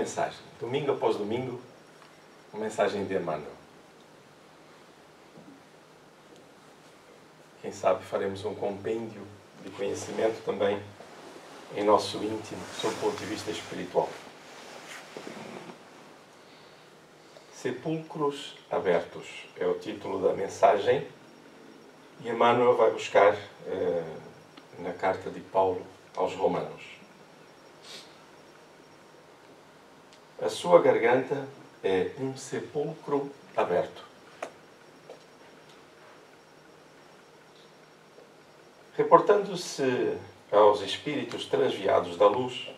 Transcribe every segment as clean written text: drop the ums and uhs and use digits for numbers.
mensagem. Domingo após domingo, uma mensagem de Emmanuel. Quem sabe faremos um compêndio de conhecimento também em nosso íntimo, sob o ponto de vista espiritual. Sepulcros abertos é o título da mensagem e Emmanuel vai buscar na carta de Paulo aos Romanos. A sua garganta é um sepulcro aberto. Reportando-se aos espíritos transviados da luz,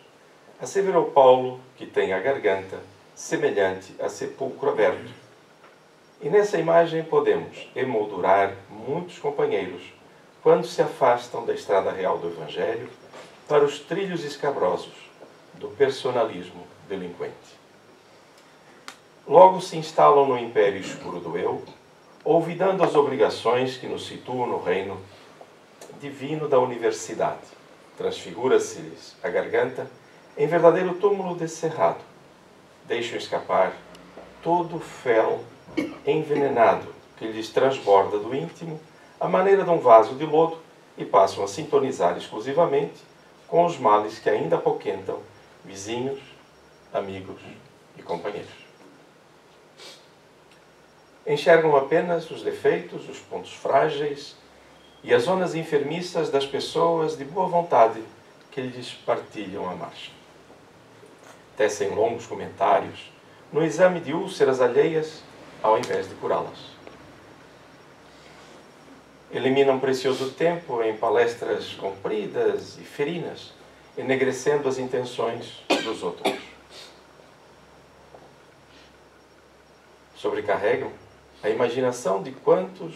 asseverou Paulo que tem a garganta semelhante a sepulcro aberto. E nessa imagem podemos emoldurar muitos companheiros quando se afastam da estrada real do Evangelho para os trilhos escabrosos do personalismo delinquente. Logo se instalam no império escuro do eu, olvidando as obrigações que nos situam no reino divino da universidade. Transfigura-se-lhes a garganta em verdadeiro túmulo descerrado. Deixam escapar todo o fel envenenado que lhes transborda do íntimo à maneira de um vaso de lodo e passam a sintonizar exclusivamente com os males que ainda apoquentam vizinhos, amigos e companheiros. Enxergam apenas os defeitos, os pontos frágeis e as zonas enfermiças das pessoas de boa vontade que lhes partilham a marcha. Tecem longos comentários no exame de úlceras alheias ao invés de curá-las. Eliminam precioso tempo em palestras compridas e ferinas, enegrecendo as intenções dos outros. Sobrecarregam a imaginação de quantos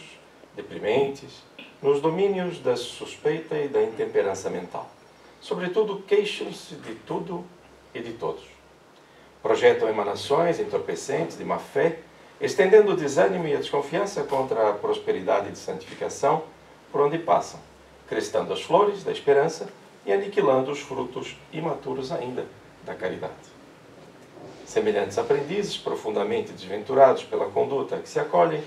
deprimentes nos domínios da suspeita e da intemperança mental. Sobretudo, queixam-se de tudo e de todos. Projetam emanações entorpecentes de má-fé, estendendo o desânimo e a desconfiança contra a prosperidade de santificação por onde passam, crestando as flores da esperança e aniquilando os frutos imaturos ainda da caridade. Semelhantes aprendizes, profundamente desventurados pela conduta a que se acolhem,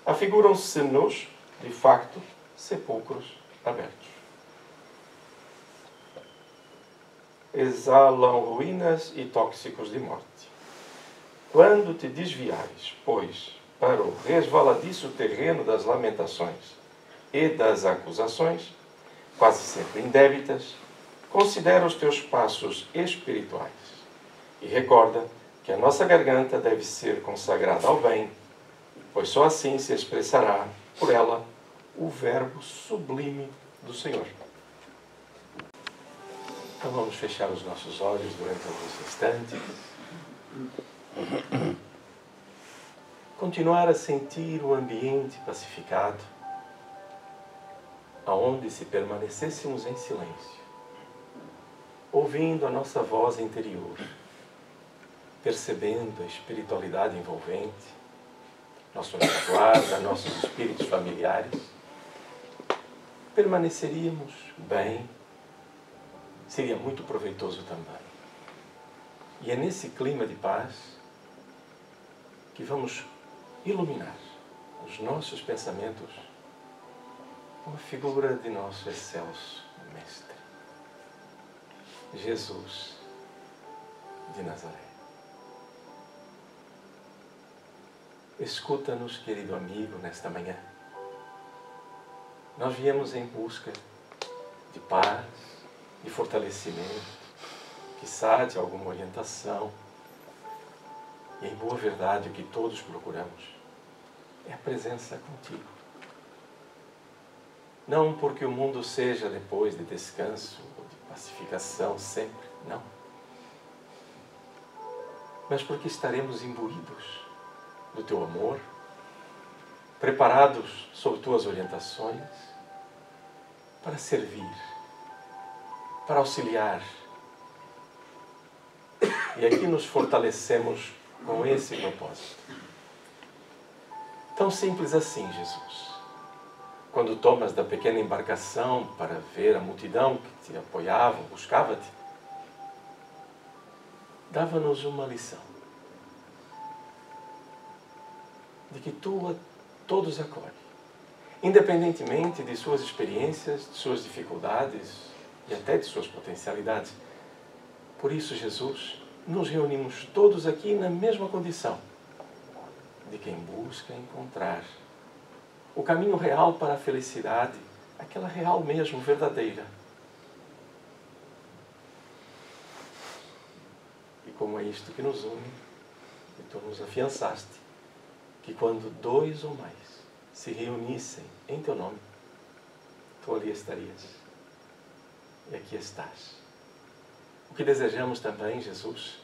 afiguram-se-nos, de facto, sepulcros abertos. Exalam ruínas e tóxicos de morte. Quando te desviares, pois, para o resvaladiço terreno das lamentações e das acusações, quase sempre indébitas, considera os teus passos espirituais e recorda que a nossa garganta deve ser consagrada ao bem, pois só assim se expressará por ela o verbo sublime do Senhor. Então vamos fechar os nossos olhos durante alguns instantes. Continuar a sentir o ambiente pacificado, aonde se permanecêssemos em silêncio, ouvindo a nossa voz interior, percebendo a espiritualidade envolvente, nosso anjo guarda, nossos espíritos familiares, permaneceríamos bem, seria muito proveitoso também. E é nesse clima de paz que vamos iluminar os nossos pensamentos com a figura de nosso excelso Mestre, Jesus de Nazaré. Escuta-nos, querido amigo, nesta manhã. Nós viemos em busca de paz, de fortalecimento, quiçá de alguma orientação. E em boa verdade o que todos procuramos é a presença contigo. Não porque o mundo seja depois de descanso ou de pacificação sempre, não. Mas porque estaremos imbuídos do teu amor, preparados sob tuas orientações para servir, para auxiliar. E aqui nos fortalecemos com esse propósito. Tão simples assim, Jesus. Quando tomas da pequena embarcação para ver a multidão que te apoiava, buscava-te, dava-nos uma lição. De que tu a todos acolhe. Independentemente de suas experiências, de suas dificuldades e até de suas potencialidades. Por isso, Jesus, nos reunimos todos aqui na mesma condição de quem busca encontrar o caminho real para a felicidade, aquela real mesmo, verdadeira. E como é isto que nos une, e tu nos afiançaste, que quando 2 ou mais se reunissem em teu nome, tu ali estarias. E aqui estás. O que desejamos também, Jesus,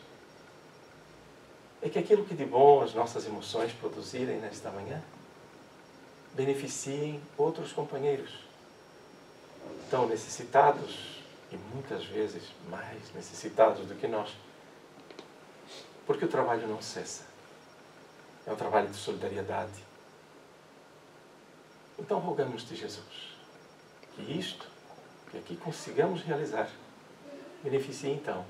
é que aquilo que de bom as nossas emoções produzirem nesta manhã beneficiem outros companheiros tão necessitados e muitas vezes mais necessitados do que nós. Porque o trabalho não cessa. É um trabalho de solidariedade. Então rogamos-te, Jesus, que isto, que aqui consigamos realizar, beneficie então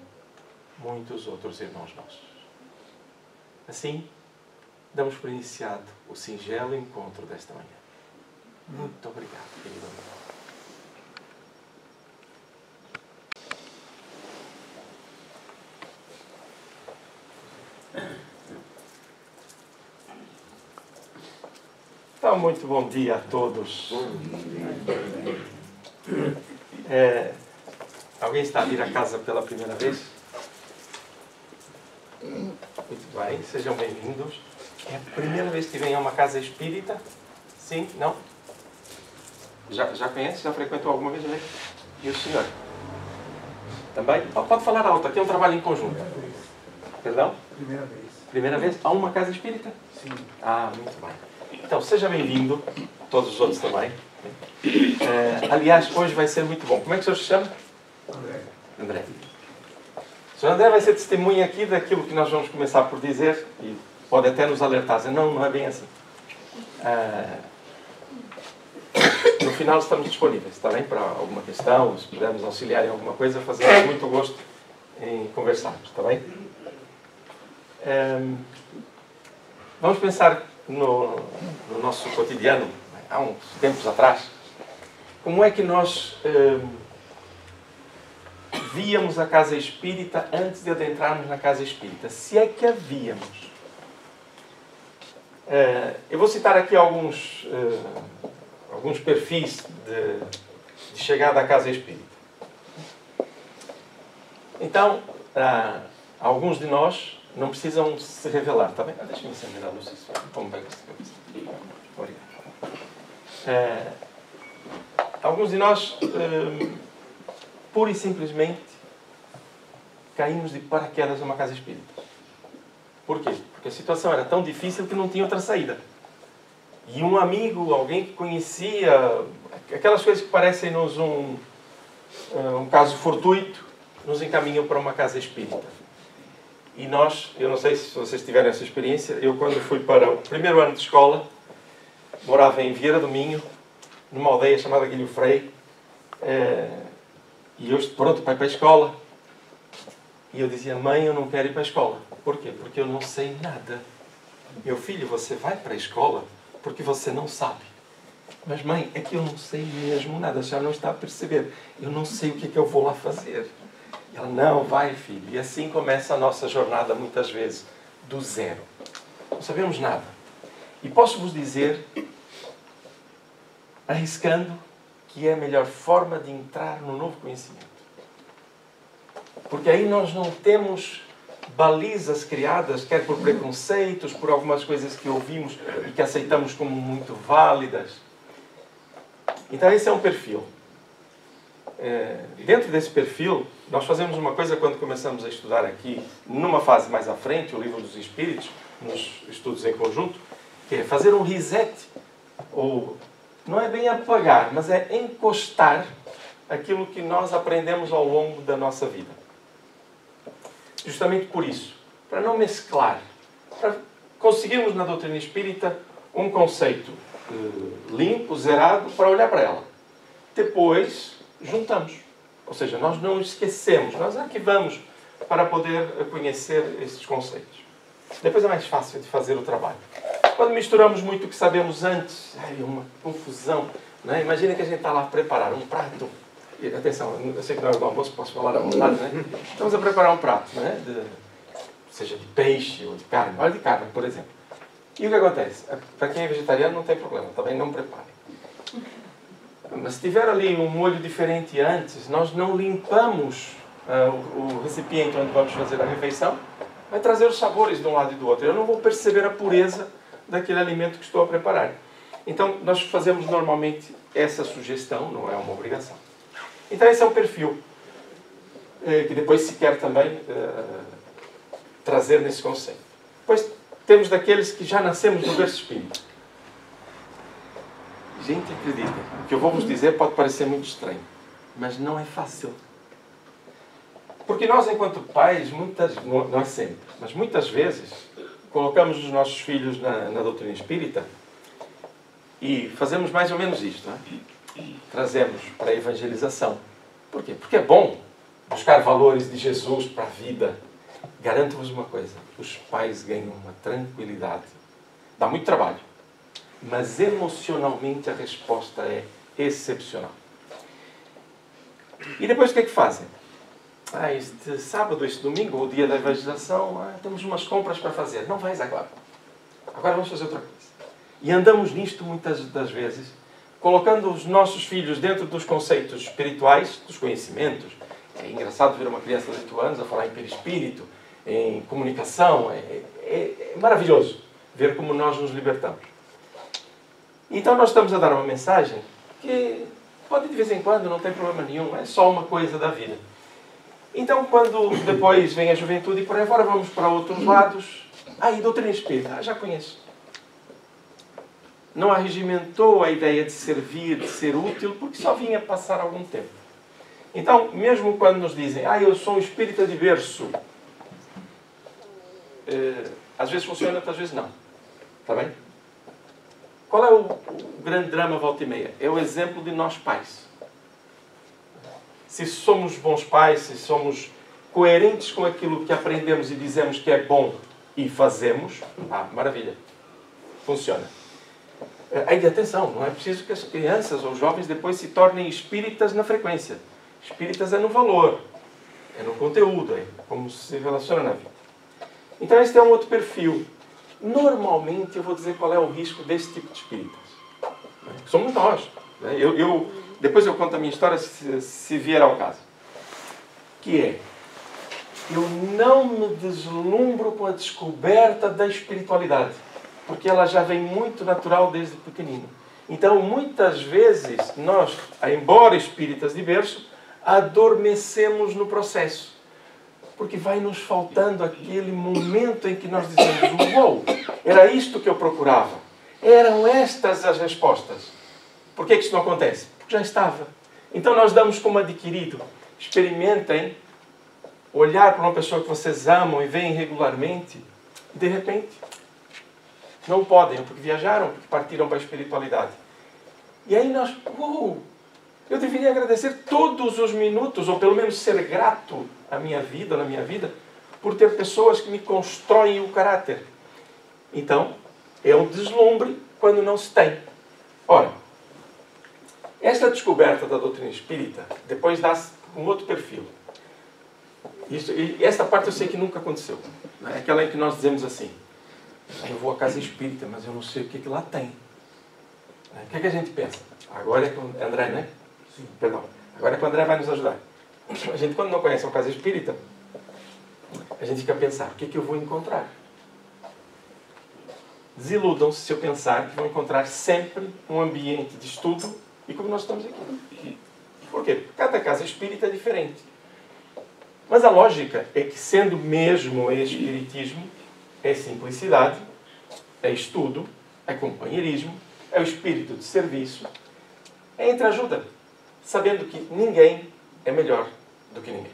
muitos outros irmãos nossos. Assim, damos por iniciado o singelo encontro desta manhã. Muito obrigado, querido amigo. Então, muito bom dia a todos. Alguém está a vir a casa pela primeira vez? Muito bem, sejam bem-vindos. É a primeira vez que vem a uma casa espírita? Sim? Não? Já conhece? Já frequentou alguma vez? E o senhor? Também? Pode falar alto, aqui é um trabalho em conjunto. Perdão? Primeira vez. Primeira vez? A uma casa espírita? Sim. Ah, muito bem. Então, seja bem-vindo. Todos os outros também. Aliás, hoje vai ser muito bom. Como é que o senhor se chama? André. André. O senhor André vai ser testemunha aqui daquilo que nós vamos começar por dizer e pode até nos alertar. Dizer, não é bem assim. No final estamos disponíveis, está bem? Para alguma questão, se pudermos auxiliar em alguma coisa, fazemos muito gosto em conversarmos, está bem? Vamos pensar no nosso cotidiano, há uns tempos atrás, como é que nós víamos a casa espírita antes de adentrarmos na casa espírita, se é que a víamos. Eu vou citar aqui alguns perfis de chegada à casa espírita. Então, alguns de nós não precisam se revelar, está bem? Deixa-me acender a luz, como bem. Obrigado. Alguns de nós, pura e simplesmente, caímos de paraquedas numa casa espírita. Por quê? Porque a situação era tão difícil que não tinha outra saída. E um amigo, alguém que conhecia, aquelas coisas que parecem-nos um caso fortuito, nos encaminham para uma casa espírita. E nós, eu não sei se vocês tiveram essa experiência, eu quando fui para o primeiro ano de escola, morava em Vieira do Minho, numa aldeia chamada Guilho Frei, e eu estou pronto para ir para a escola. E eu dizia, mãe, eu não quero ir para a escola. Por quê? Porque eu não sei nada. Meu filho, você vai para a escola porque você não sabe. Mas mãe, é que eu não sei mesmo nada, a senhora não está a perceber. Eu não sei o que é que eu vou lá fazer. E ela, não, vai filho. E assim começa a nossa jornada muitas vezes, do zero. Não sabemos nada. E posso vos dizer, arriscando, que é a melhor forma de entrar no novo conhecimento. Porque aí nós não temos balizas criadas, quer por preconceitos, por algumas coisas que ouvimos e que aceitamos como muito válidas. Então esse é um perfil. Dentro desse perfil, nós fazemos uma coisa quando começamos a estudar aqui, numa fase mais à frente, o Livro dos Espíritos, nos estudos em conjunto, que é fazer um reset, ou não é bem apagar, mas é encostar aquilo que nós aprendemos ao longo da nossa vida. Justamente por isso, para não mesclar, para conseguirmos na doutrina espírita um conceito limpo, zerado, para olhar para ela. Depois, juntamos. Ou seja, nós não esquecemos, nós arquivamos para poder conhecer estes conceitos. Depois é mais fácil de fazer o trabalho. Quando misturamos muito o que sabemos antes, é uma confusão. Não é? Imagina que a gente está lá a preparar um prato. E, atenção, eu sei que não é do almoço, posso falar à vontade, né? Estamos a preparar um prato, né? Seja de peixe ou de carne. Olha de carne, por exemplo. E o que acontece? Para quem é vegetariano não tem problema, também não prepare. Mas se tiver ali um molho diferente antes, nós não limpamos o recipiente onde vamos fazer a refeição, vai trazer os sabores de um lado e do outro. Eu não vou perceber a pureza daquele alimento que estou a preparar. Então, nós fazemos normalmente essa sugestão, não é uma obrigação. Então, esse é um perfil que depois se quer também trazer nesse conceito. Depois, temos daqueles que já nascemos no berço espírita. Gente, acredita, o que eu vou vos dizer pode parecer muito estranho, mas não é fácil. Porque nós, enquanto pais, não é sempre, mas muitas vezes, colocamos os nossos filhos na doutrina espírita e fazemos mais ou menos isto. Não é? Trazemos para a evangelização. Por quê? Porque é bom buscar valores de Jesus para a vida. Garanto-vos uma coisa, os pais ganham uma tranquilidade. Dá muito trabalho, mas emocionalmente a resposta é excepcional. E depois o que é que fazem? Este sábado, este domingo, o dia da evangelização, temos umas compras para fazer. Não vais agora. Agora vamos fazer outra coisa. E andamos nisto muitas das vezes, colocando os nossos filhos dentro dos conceitos espirituais, dos conhecimentos. É engraçado ver uma criança de 8 anos a falar em perispírito, em comunicação. É maravilhoso ver como nós nos libertamos. Então nós estamos a dar uma mensagem que pode de vez em quando, não tem problema nenhum, é só uma coisa da vida. Então, quando depois vem a juventude e por aí fora, vamos para outros lados. E doutrina espírita, já conheço. Não arregimentou a ideia de servir, de ser útil, porque só vinha passar algum tempo. Então, mesmo quando nos dizem, eu sou um espírita de berço, às vezes funciona, outras vezes não. Está bem? Qual é o grande drama volta e meia? É o exemplo de nós pais. Se somos bons pais, se somos coerentes com aquilo que aprendemos e dizemos que é bom e fazemos, maravilha. Funciona. Aí, atenção, não é preciso que as crianças ou jovens depois se tornem espíritas na frequência. Espíritas é no valor, é no conteúdo, é como se relaciona na vida. Então, este é um outro perfil. Normalmente, eu vou dizer qual é o risco desse tipo de espíritas. Somos nós. Depois eu conto a minha história se vier ao caso. Que é, eu não me deslumbro com a descoberta da espiritualidade. Porque ela já vem muito natural desde pequenino. Então, muitas vezes, nós, embora espíritas de berço, adormecemos no processo. Porque vai nos faltando aquele momento em que nós dizemos, uou, era isto que eu procurava. Eram estas as respostas. Por que isso não acontece? Porque já estava. Então nós damos como adquirido. Experimentem olhar para uma pessoa que vocês amam e veem regularmente e de repente não podem, porque viajaram, porque partiram para a espiritualidade. E aí nós, eu deveria agradecer todos os minutos, ou pelo menos ser grato à minha vida, na minha vida, por ter pessoas que me constroem o caráter. Então, é um deslumbre quando não se tem. Ora, esta descoberta da doutrina espírita depois dá-se um outro perfil. E esta parte eu sei que nunca aconteceu. É aquela em que nós dizemos assim, eu vou à casa espírita, mas eu não sei o que lá tem. O que é que a gente pensa? Agora é com o André, né? Sim. Perdão. Agora é que o André vai nos ajudar. A gente, quando não conhece uma casa espírita, a gente fica a pensar, o que é que eu vou encontrar? Desiludam-se se eu pensar que vão encontrar sempre um ambiente de estudo e como nós estamos aqui. Por quê? Porque cada casa espírita é diferente. Mas a lógica é que, sendo mesmo espiritismo, é simplicidade, é estudo, é companheirismo, é o espírito de serviço, é entreajuda, sabendo que ninguém é melhor do que ninguém.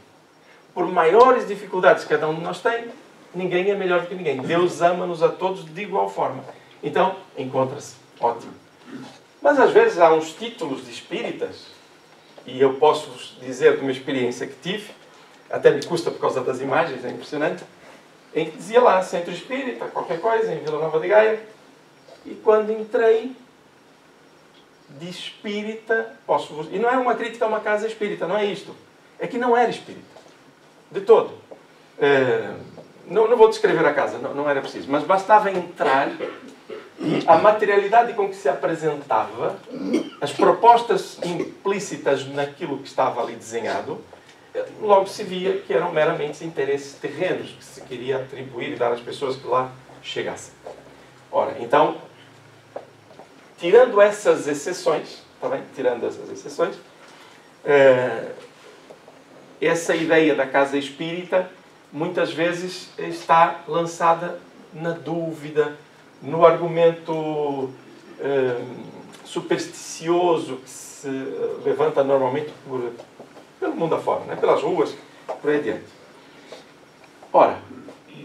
Por maiores dificuldades que cada um de nós tem, ninguém é melhor do que ninguém. Deus ama-nos a todos de igual forma. Então, encontra-se. Ótimo. Mas às vezes há uns títulos de espíritas, e eu posso dizer de uma experiência que tive, até me custa por causa das imagens, é impressionante, em que dizia lá, Centro Espírita, qualquer coisa, em Vila Nova de Gaia. E quando entrei, de espírita, e não é uma crítica a uma casa espírita, não é isto. É que não era espírita. De todo. Não vou descrever a casa, não era preciso. Mas bastava entrar e a materialidade com que se apresentava, as propostas implícitas naquilo que estava ali desenhado, logo se via que eram meramente interesses terrenos que se queria atribuir e dar às pessoas que lá chegassem. Ora, então, tirando essas exceções, está bem? Tirando essas exceções, essa ideia da casa espírita muitas vezes está lançada na dúvida, no argumento supersticioso que se levanta normalmente pelo mundo afora, né? Pelas ruas, por aí adiante. Ora,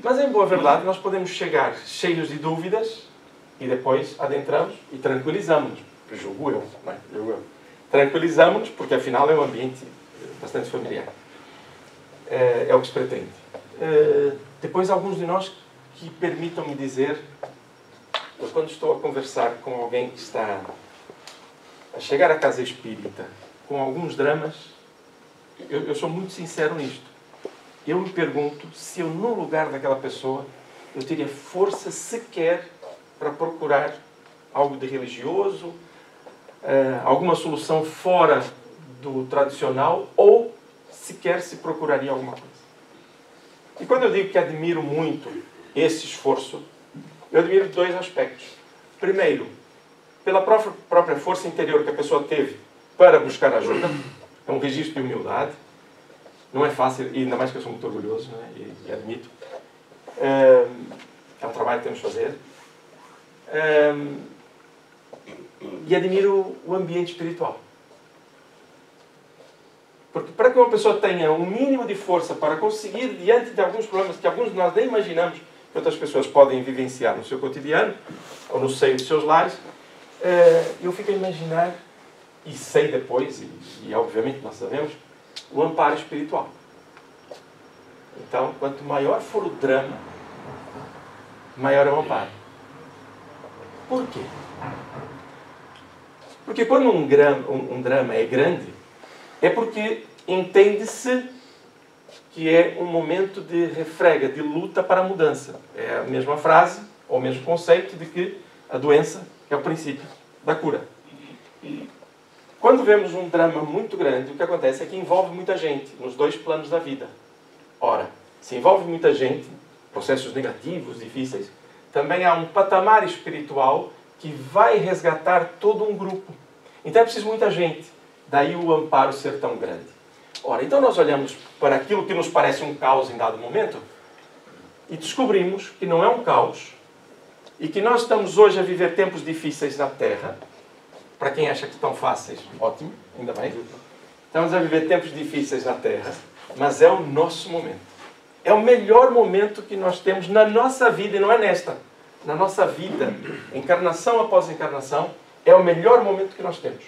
mas em boa verdade nós podemos chegar cheios de dúvidas e depois adentramos e tranquilizamos-nos. Julgo eu, não é? Julgo eu. Tranquilizamos-nos porque afinal é um ambiente bastante familiar. É o que se pretende. Depois alguns de nós que permitam-me dizer, eu quando estou a conversar com alguém que está a chegar à casa espírita com alguns dramas, eu sou muito sincero nisto. Eu me pergunto se eu, no lugar daquela pessoa, eu teria força sequer para procurar algo de religioso, alguma solução fora do tradicional, ou sequer se procuraria alguma coisa. E quando eu digo que admiro muito esse esforço, eu admiro dois aspectos. Primeiro, pela própria força interior que a pessoa teve para buscar ajuda. É um registro de humildade. Não é fácil, e ainda mais que eu sou muito orgulhoso, né? e admito. É um trabalho que temos de fazer. E admiro o ambiente espiritual. Porque para que uma pessoa tenha um mínimo de força para conseguir, diante de alguns problemas que alguns de nós nem imaginamos que outras pessoas podem vivenciar no seu cotidiano, ou no seio dos seus lares, eu fico a imaginar, e sei depois, e obviamente nós sabemos, o amparo espiritual. Então, quanto maior for o drama, maior é o amparo. Por quê? Porque quando um drama é grande, é porque entende-se que é um momento de refrega, de luta para a mudança. É a mesma frase, ou o mesmo conceito de que a doença é o princípio da cura. Quando vemos um drama muito grande, o que acontece é que envolve muita gente nos dois planos da vida. Ora, se envolve muita gente, processos negativos, difíceis, também há um patamar espiritual que vai resgatar todo um grupo. Então é preciso muita gente. Daí o amparo ser tão grande. Ora, então nós olhamos para aquilo que nos parece um caos em dado momento e descobrimos que não é um caos e que nós estamos hoje a viver tempos difíceis na Terra. Para quem acha que estão fáceis, ótimo, ainda bem. Estamos a viver tempos difíceis na Terra, mas é o nosso momento. É o melhor momento que nós temos na nossa vida, e não é nesta. Na nossa vida, encarnação após encarnação, é o melhor momento que nós temos.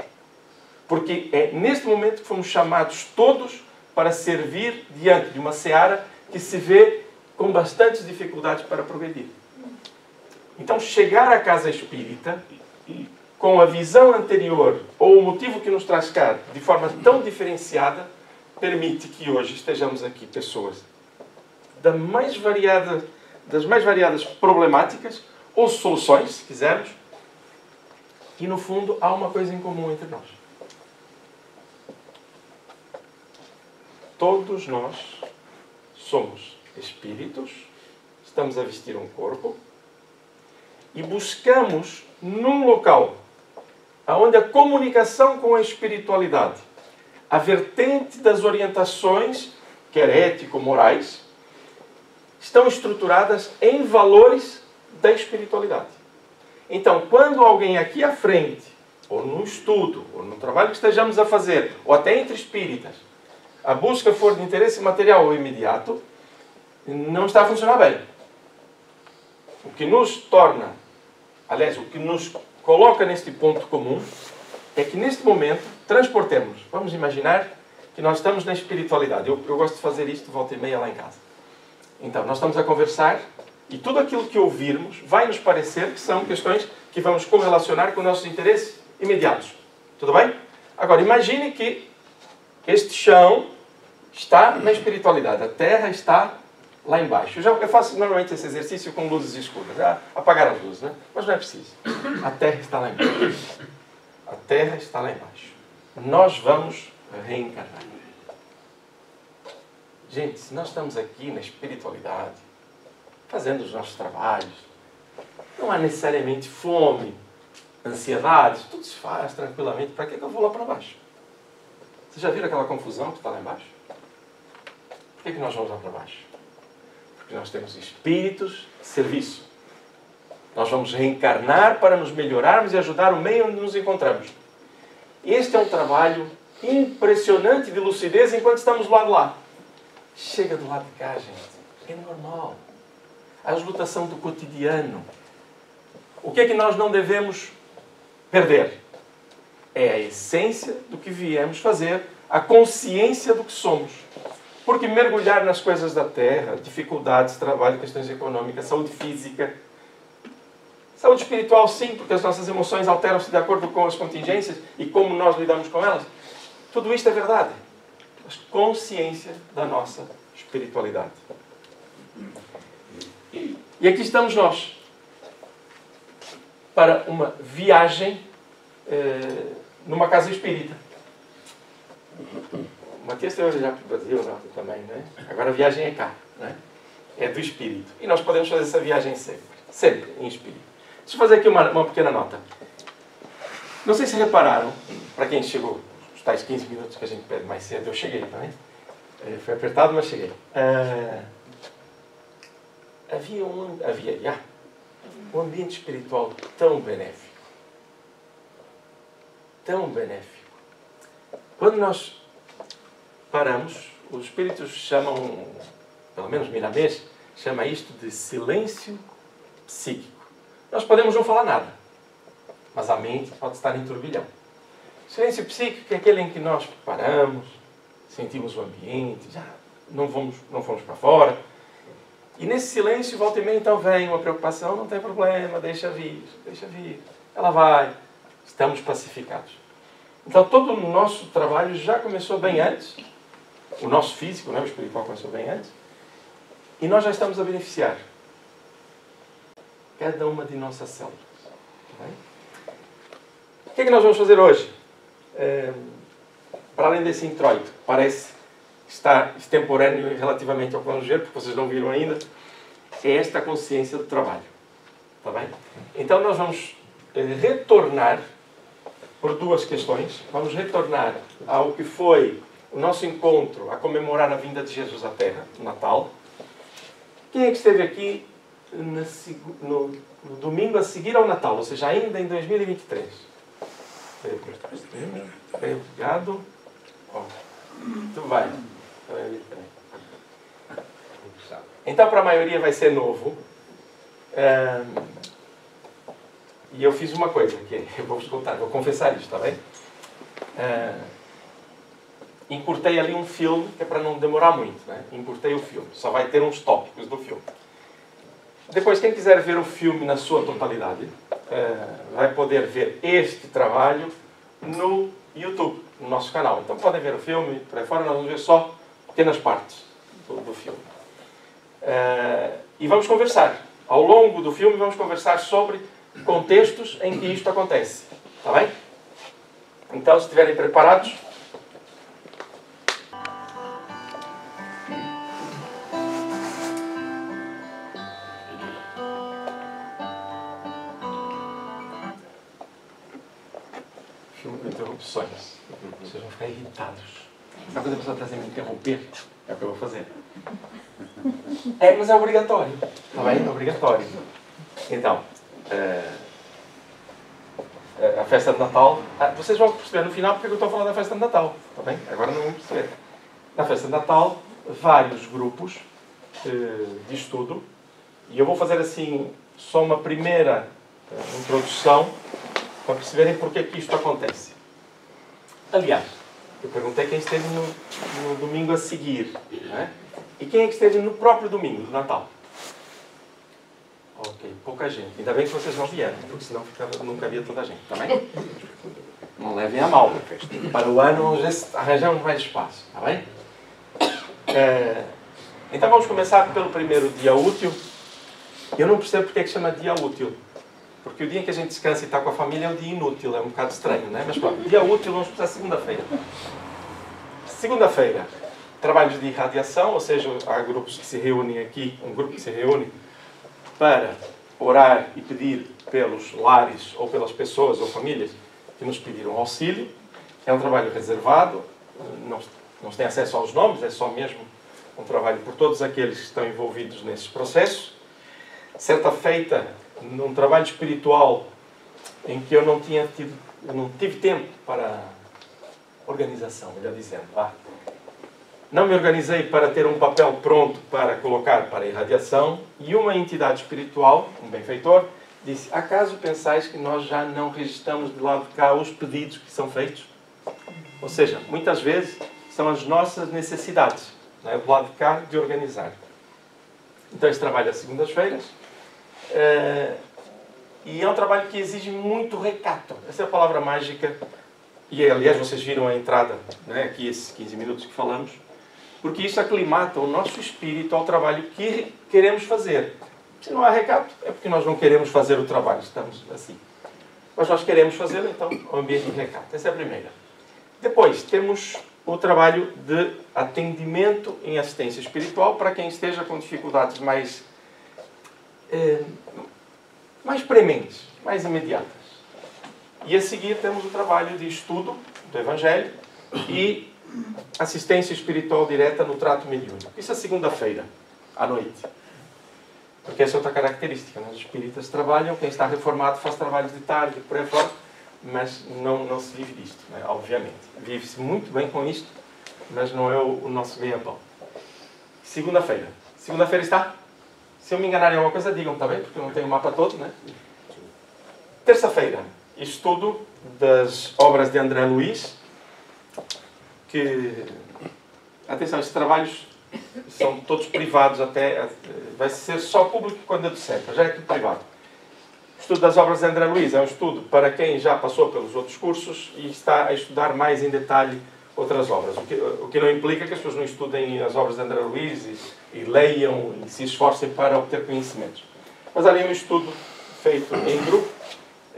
Porque é neste momento que fomos chamados todos para servir diante de uma seara que se vê com bastantes dificuldades para progredir. Então, chegar à casa espírita com a visão anterior ou o motivo que nos traz cá de forma tão diferenciada permite que hoje estejamos aqui pessoas das mais variadas problemáticas ou soluções, se quisermos, e no fundo há uma coisa em comum entre nós. Todos nós somos espíritos, estamos a vestir um corpo e buscamos num local onde a comunicação com a espiritualidade, a vertente das orientações, quer ético-morais, estão estruturadas em valores da espiritualidade. Então, quando alguém aqui à frente, ou no estudo, ou no trabalho que estejamos a fazer, ou até entre espíritas, a busca for de interesse material ou imediato, não está a funcionar bem. O que nos torna, aliás, o que nos coloca neste ponto comum, é que neste momento transportemos, vamos imaginar, que nós estamos na espiritualidade. Eu gosto de fazer isto de volta e meia lá em casa. Então, nós estamos a conversar e tudo aquilo que ouvirmos vai nos parecer que são questões que vamos correlacionar com nossos interesses imediatos. Tudo bem? Agora, imagine que este chão está na espiritualidade. A terra está lá embaixo. Eu faço normalmente esse exercício com luzes escuras. Apagar as luzes, né? Mas não é preciso. A terra está lá embaixo. A terra está lá embaixo. Nós vamos reencarnar. Gente, se nós estamos aqui na espiritualidade, fazendo os nossos trabalhos, não há necessariamente fome, ansiedade, tudo se faz tranquilamente. Para que eu vou lá para baixo? Vocês já viram aquela confusão que está lá embaixo? Por que nós vamos lá para baixo? Porque nós temos espíritos de serviço. Nós vamos reencarnar para nos melhorarmos e ajudar o meio onde nos encontramos. Este é um trabalho impressionante de lucidez enquanto estamos do lado de lá. Chega do lado de cá, gente. É normal. A esgotação do cotidiano. O que é que nós não devemos perder? É a essência do que viemos fazer, a consciência do que somos. Porque mergulhar nas coisas da terra, dificuldades, trabalho, questões econômicas, saúde física, saúde espiritual sim, porque as nossas emoções alteram-se de acordo com as contingências e como nós lidamos com elas. Tudo isto é verdade. Mas consciência da nossa espiritualidade. E aqui estamos nós. Para uma viagem numa casa espírita. O Matias tem já para o Brasil, não, também, né? Agora a viagem é cá, né? É do espírito. E nós podemos fazer essa viagem sempre. Sempre em espírito. Deixa eu fazer aqui uma pequena nota. Não sei se repararam, para quem chegou, os tais 15 minutos que a gente pede mais cedo, eu cheguei, tá vendo? Foi apertado, mas cheguei. Havia um ambiente espiritual tão benéfico. Tão benéfico. Quando nós paramos, os espíritos chamam, pelo menos Miramês, chama isto de silêncio psíquico. Nós podemos não falar nada, mas a mente pode estar em turbilhão. Silêncio psíquico é aquele em que nós paramos, sentimos o ambiente, já não fomos para fora. E nesse silêncio, volta e meia, então vem uma preocupação, não tem problema, deixa vir. Ela vai, estamos pacificados. Então todo o nosso trabalho já começou bem antes, o nosso físico, né, o espiritual começou bem antes, e nós já estamos a beneficiar cada uma de nossas células. Bem? O que é que nós vamos fazer hoje? Para além desse introito, parece estar extemporâneo relativamente ao plano G, porque vocês não viram ainda, é esta consciência do trabalho. Está bem? Então nós vamos retornar por duas questões. Vamos retornar ao que foi o nosso encontro a comemorar a vinda de Jesus à Terra, no Natal. Quem é que esteve aqui no domingo a seguir ao Natal, ou seja, ainda em 2023? Obrigado. Tu vai. Então, para a maioria vai ser novo. E eu fiz uma coisa, que eu vou contar, vou confessar isto, está bem? Encurtei ali um filme, que é para não demorar muito, né? Encurtei o filme, só vai ter uns tópicos do filme. Depois, quem quiser ver o filme na sua totalidade, vai poder ver este trabalho no YouTube, no nosso canal. Então podem ver o filme, por aí fora nós vamos ver só pequenas partes do filme. E vamos conversar. Ao longo do filme vamos conversar sobre contextos em que isto acontece. Está bem? Então, se estiverem preparados... Filme com interrupções. Vocês vão ficar irritados. Sabe quando a pessoa está sempre me interromper? É o que eu vou fazer. Mas é obrigatório. Está bem? É obrigatório. Então, a festa de Natal... vocês vão perceber no final porque eu estou a falar da festa de Natal. Está bem? Agora não vão perceber. Na festa de Natal, vários grupos de estudo. E eu vou fazer assim, só uma primeira introdução para perceberem porque é que isto acontece. Aliás, Eu perguntei quem esteve no domingo a seguir, né? E quem é que esteve no próprio domingo, do Natal? Ok, pouca gente. Ainda bem que vocês não vieram, porque senão nunca havia toda a gente, está bem? Não levem a mal. Para o ano arranjamos mais espaço, está bem? Então vamos começar pelo primeiro dia útil. Eu não percebo porque é que chama dia útil. Porque o dia em que a gente descansa e está com a família é um dia inútil, é um bocado estranho, não é? Mas pronto, dia útil vamos começar segunda-feira. Segunda-feira, trabalhos de irradiação, ou seja, há grupos que se reúnem aqui, um grupo que se reúne para orar e pedir pelos lares ou pelas pessoas ou famílias que nos pediram auxílio. É um trabalho reservado, não se tem acesso aos nomes, é só mesmo um trabalho por todos aqueles que estão envolvidos nesses processos. Certa feita, num trabalho espiritual em que eu não tive tempo para organização, melhor dizendo. Não me organizei para ter um papel pronto para colocar para a irradiação, e uma entidade espiritual, um benfeitor, disse: acaso pensais que nós já não registramos de lado de cá os pedidos que são feitos? Ou seja, muitas vezes são as nossas necessidades, não é? Do lado de cá, de organizar. Então esse trabalho é segundas-feiras, e é um trabalho que exige muito recato. Essa é a palavra mágica, e aliás vocês viram a entrada, né? Aqui esses 15 minutos que falamos, porque isso aclimata o nosso espírito ao trabalho que queremos fazer. Se não há recato, é porque nós não queremos fazer o trabalho, estamos assim. Mas nós queremos fazê-lo, então, o ambiente de recato. Essa é a primeira. Depois, temos o trabalho de atendimento em assistência espiritual para quem esteja com dificuldades mais prementes, mais imediatas. E a seguir temos o trabalho de estudo do Evangelho e assistência espiritual direta no trato mediúnico. Isso é segunda-feira, à noite. Porque essa é outra característica, né? Os espíritas trabalham, quem está reformado faz trabalhos de tarde, por aí fora, mas não se vive disto, né? Obviamente. Vive-se muito bem com isto, mas não é o nosso ganha-pão. Segunda-feira. Segunda-feira está? Se eu me enganar em alguma coisa, digam, está bem? Porque eu não tenho o mapa todo, né? Terça-feira, estudo das obras de André Luiz, que, atenção, esses trabalhos são todos privados até, vai ser só público quando eu disser, já é tudo privado. O estudo das obras de André Luiz é um estudo para quem já passou pelos outros cursos e está a estudar mais em detalhe outras obras. O que não implica que as pessoas não estudem as obras de André Luiz e leiam e se esforcem para obter conhecimentos. Mas ali é um estudo feito em grupo,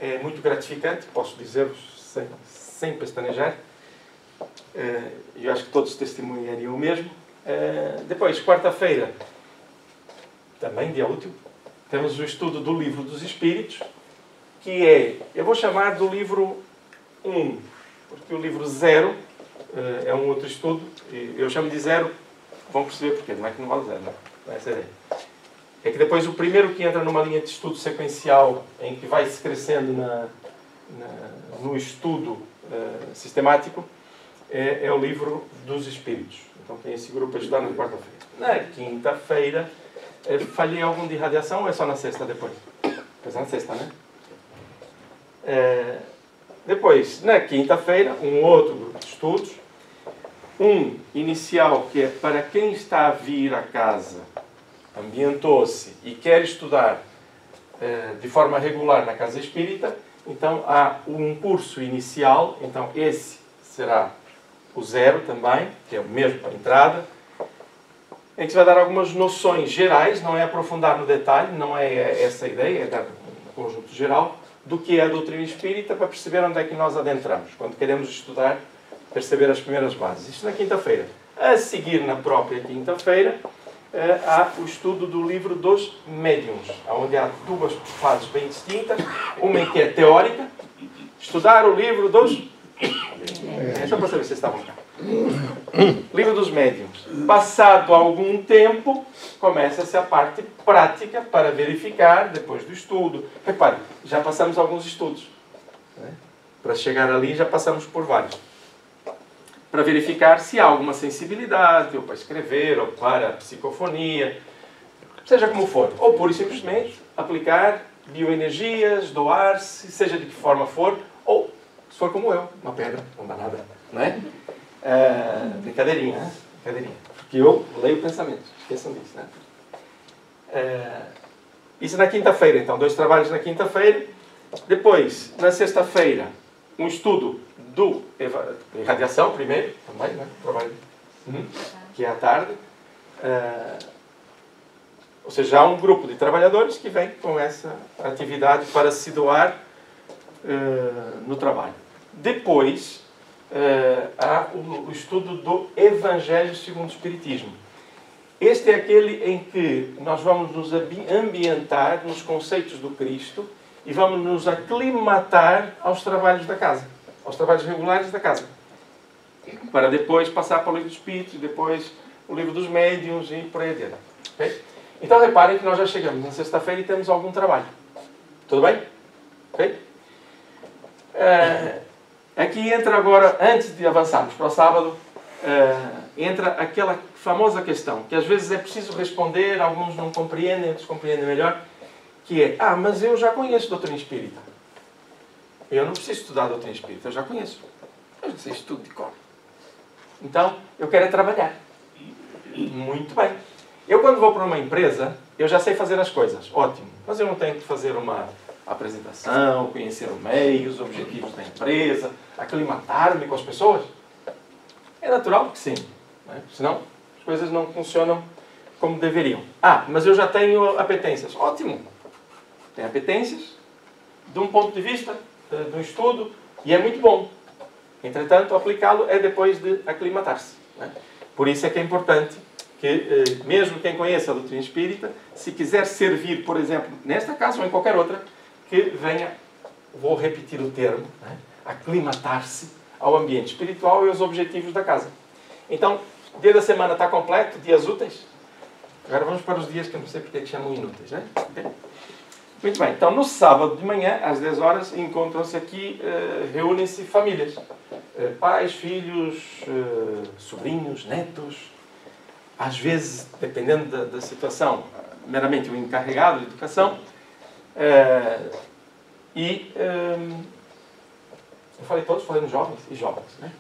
é muito gratificante, posso dizer-vos sem pestanejar. Eu acho que todos testemunhariam o mesmo. Depois, quarta-feira, também dia útil, temos o estudo do Livro dos Espíritos, que é, eu vou chamar do livro 1, porque o livro 0 é um outro estudo, eu chamo de 0, vão perceber porquê, não é que não vale 0, não é essa a ideia. É que depois o primeiro que entra numa linha de estudo sequencial, em que vai-se crescendo no estudo sistemático, é o Livro dos Espíritos. Então tem esse grupo a estudar na quarta-feira. Na quinta-feira, falhei algum de radiação ou é só na sexta depois? Depois é na sexta, né? Depois, na quinta-feira, um outro grupo de estudos. Um inicial, que é para quem está a vir a casa, ambientou-se e quer estudar de forma regular na casa espírita. Então há um curso inicial, então esse será o 0 também, que é o mesmo para a entrada, em que se vai dar algumas noções gerais, não é aprofundar no detalhe, não é essa a ideia, é dar um conjunto geral do que é a doutrina espírita para perceber onde é que nós adentramos, quando queremos estudar, perceber as primeiras bases. Isto na quinta-feira. A seguir, na própria quinta-feira, há o estudo do Livro dos Médiuns, onde há duas fases bem distintas, uma em que é teórica, estudar o livro dos... É só para saber se vocês estavam cá. Livro dos Médiuns. Passado algum tempo, começa-se a parte prática para verificar, depois do estudo. Repare, já passamos alguns estudos, né? Para chegar ali, já passamos por vários. Para verificar se há alguma sensibilidade, ou para escrever, ou para psicofonia, seja como for. Ou, pura e simplesmente, aplicar bioenergias, doar-se, seja de que forma for, ou, se for como eu, uma pedra, não dá nada, não é? Brincadeirinha, né? Brincadeirinha. Porque eu leio pensamentos. Esqueçam disso, né? Isso na quinta-feira, então. 2 trabalhos na quinta-feira. Depois, na sexta-feira, um estudo do irradiação, primeiro, também, né? Trabalho, que é à tarde. Ou seja, há um grupo de trabalhadores que vem com essa atividade para se doar no trabalho. Depois, há o estudo do Evangelho segundo o Espiritismo. Este é aquele em que nós vamos nos ambientar nos conceitos do Cristo e vamos nos aclimatar aos trabalhos da casa, aos trabalhos regulares da casa, para depois passar para o Livro dos Espíritos, depois o Livro dos Médiuns e por aí adiante. Okay? Então reparem que nós já chegamos na sexta-feira e temos algum trabalho. Tudo bem? Okay? Aqui entra agora, antes de avançarmos para o sábado, entra aquela famosa questão, que às vezes é preciso responder, alguns não compreendem, outros compreendem melhor, que é, mas eu já conheço doutrina espírita. Eu não preciso estudar doutrina espírita, eu já conheço. Eu já sei estudo de cor. Então, eu quero é trabalhar. Muito bem. Eu quando vou para uma empresa, eu já sei fazer as coisas. Ótimo. Mas eu não tenho que fazer uma apresentação, conhecer o meio, os objetivos da empresa, aclimatar-me com as pessoas? É natural que sim. Né? Senão, as coisas não funcionam como deveriam. Mas eu já tenho apetências. Ótimo. Tem apetências, de um ponto de vista, de um estudo, e é muito bom. Entretanto, aplicá-lo é depois de aclimatar-se. Né? Por isso é que é importante que, mesmo quem conheça a doutrina espírita, se quiser servir, por exemplo, nesta casa ou em qualquer outra, que venha, vou repetir o termo, né? Aclimatar-se ao ambiente espiritual e aos objetivos da casa. Então, o dia da semana está completo, dias úteis. Agora vamos para os dias que eu não sei porque é que chamam inúteis, né? Okay? Muito bem, então no sábado de manhã, às 10 horas, encontram-se aqui, reúnem-se famílias. Pais, filhos, sobrinhos, netos. Às vezes, dependendo da situação, meramente o encarregado de educação. Eu falei todos, falei nos jovens e jovens, né?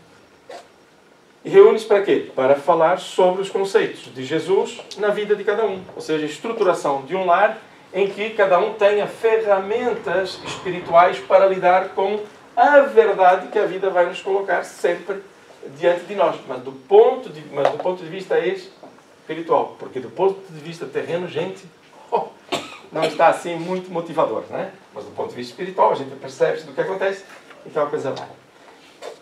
E reúne-se para quê? Para falar sobre os conceitos de Jesus na vida de cada um. Ou seja, estruturação de um lar em que cada um tenha ferramentas espirituais para lidar com a verdade que a vida vai nos colocar sempre diante de nós. Mas do ponto de vista espiritual. Porque do ponto de vista terreno, gente, não está assim muito motivador, né? Mas do ponto de vista espiritual, a gente percebe do que acontece, então a coisa vai.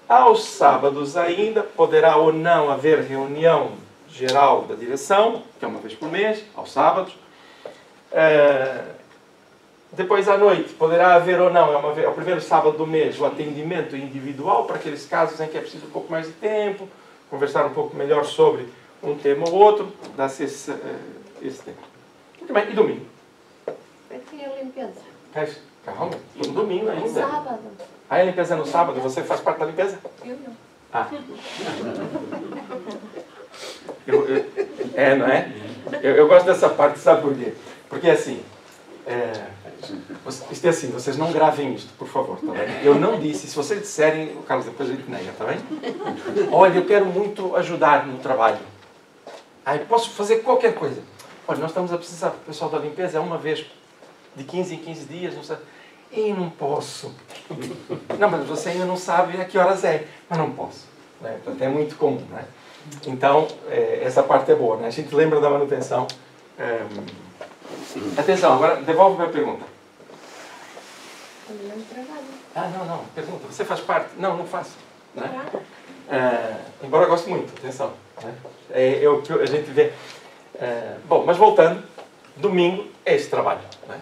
Aos sábados ainda, poderá ou não haver reunião geral da direção, que é uma vez por mês, aos sábados. Depois à noite, poderá haver ou não, é o primeiro sábado do mês, o atendimento individual, para aqueles casos em que é preciso um pouco mais de tempo, conversar um pouco melhor sobre um tema ou outro, dá-se esse tempo. Muito bem, e domingo? Aqui é a limpeza. Calma, no domingo ainda. Sábado. A limpeza é no sábado? Você faz parte da limpeza? Eu não. Não é? Eu gosto dessa parte, sabe por quê? Porque assim, isto é assim, vocês não gravem isto, por favor, tá bem? Eu não disse, se vocês disserem, o Carlos depois a gente nega, tá bem? Olha, eu quero muito ajudar no trabalho. Posso fazer qualquer coisa. Olha, nós estamos a precisar, o pessoal da limpeza é uma vez de 15 em 15 dias, não sei. Eu não posso. Não, mas você ainda não sabe a que horas é. Mas não posso. Né? Portanto, é muito comum. Né? Então, essa parte é boa. Né? A gente lembra da manutenção. Atenção, agora devolve a minha pergunta. Não. Pergunta. Você faz parte? Não, não faço. Né? Embora eu goste muito. Atenção. Né? A gente vê. Bom, mas voltando. Domingo é esse trabalho. Né?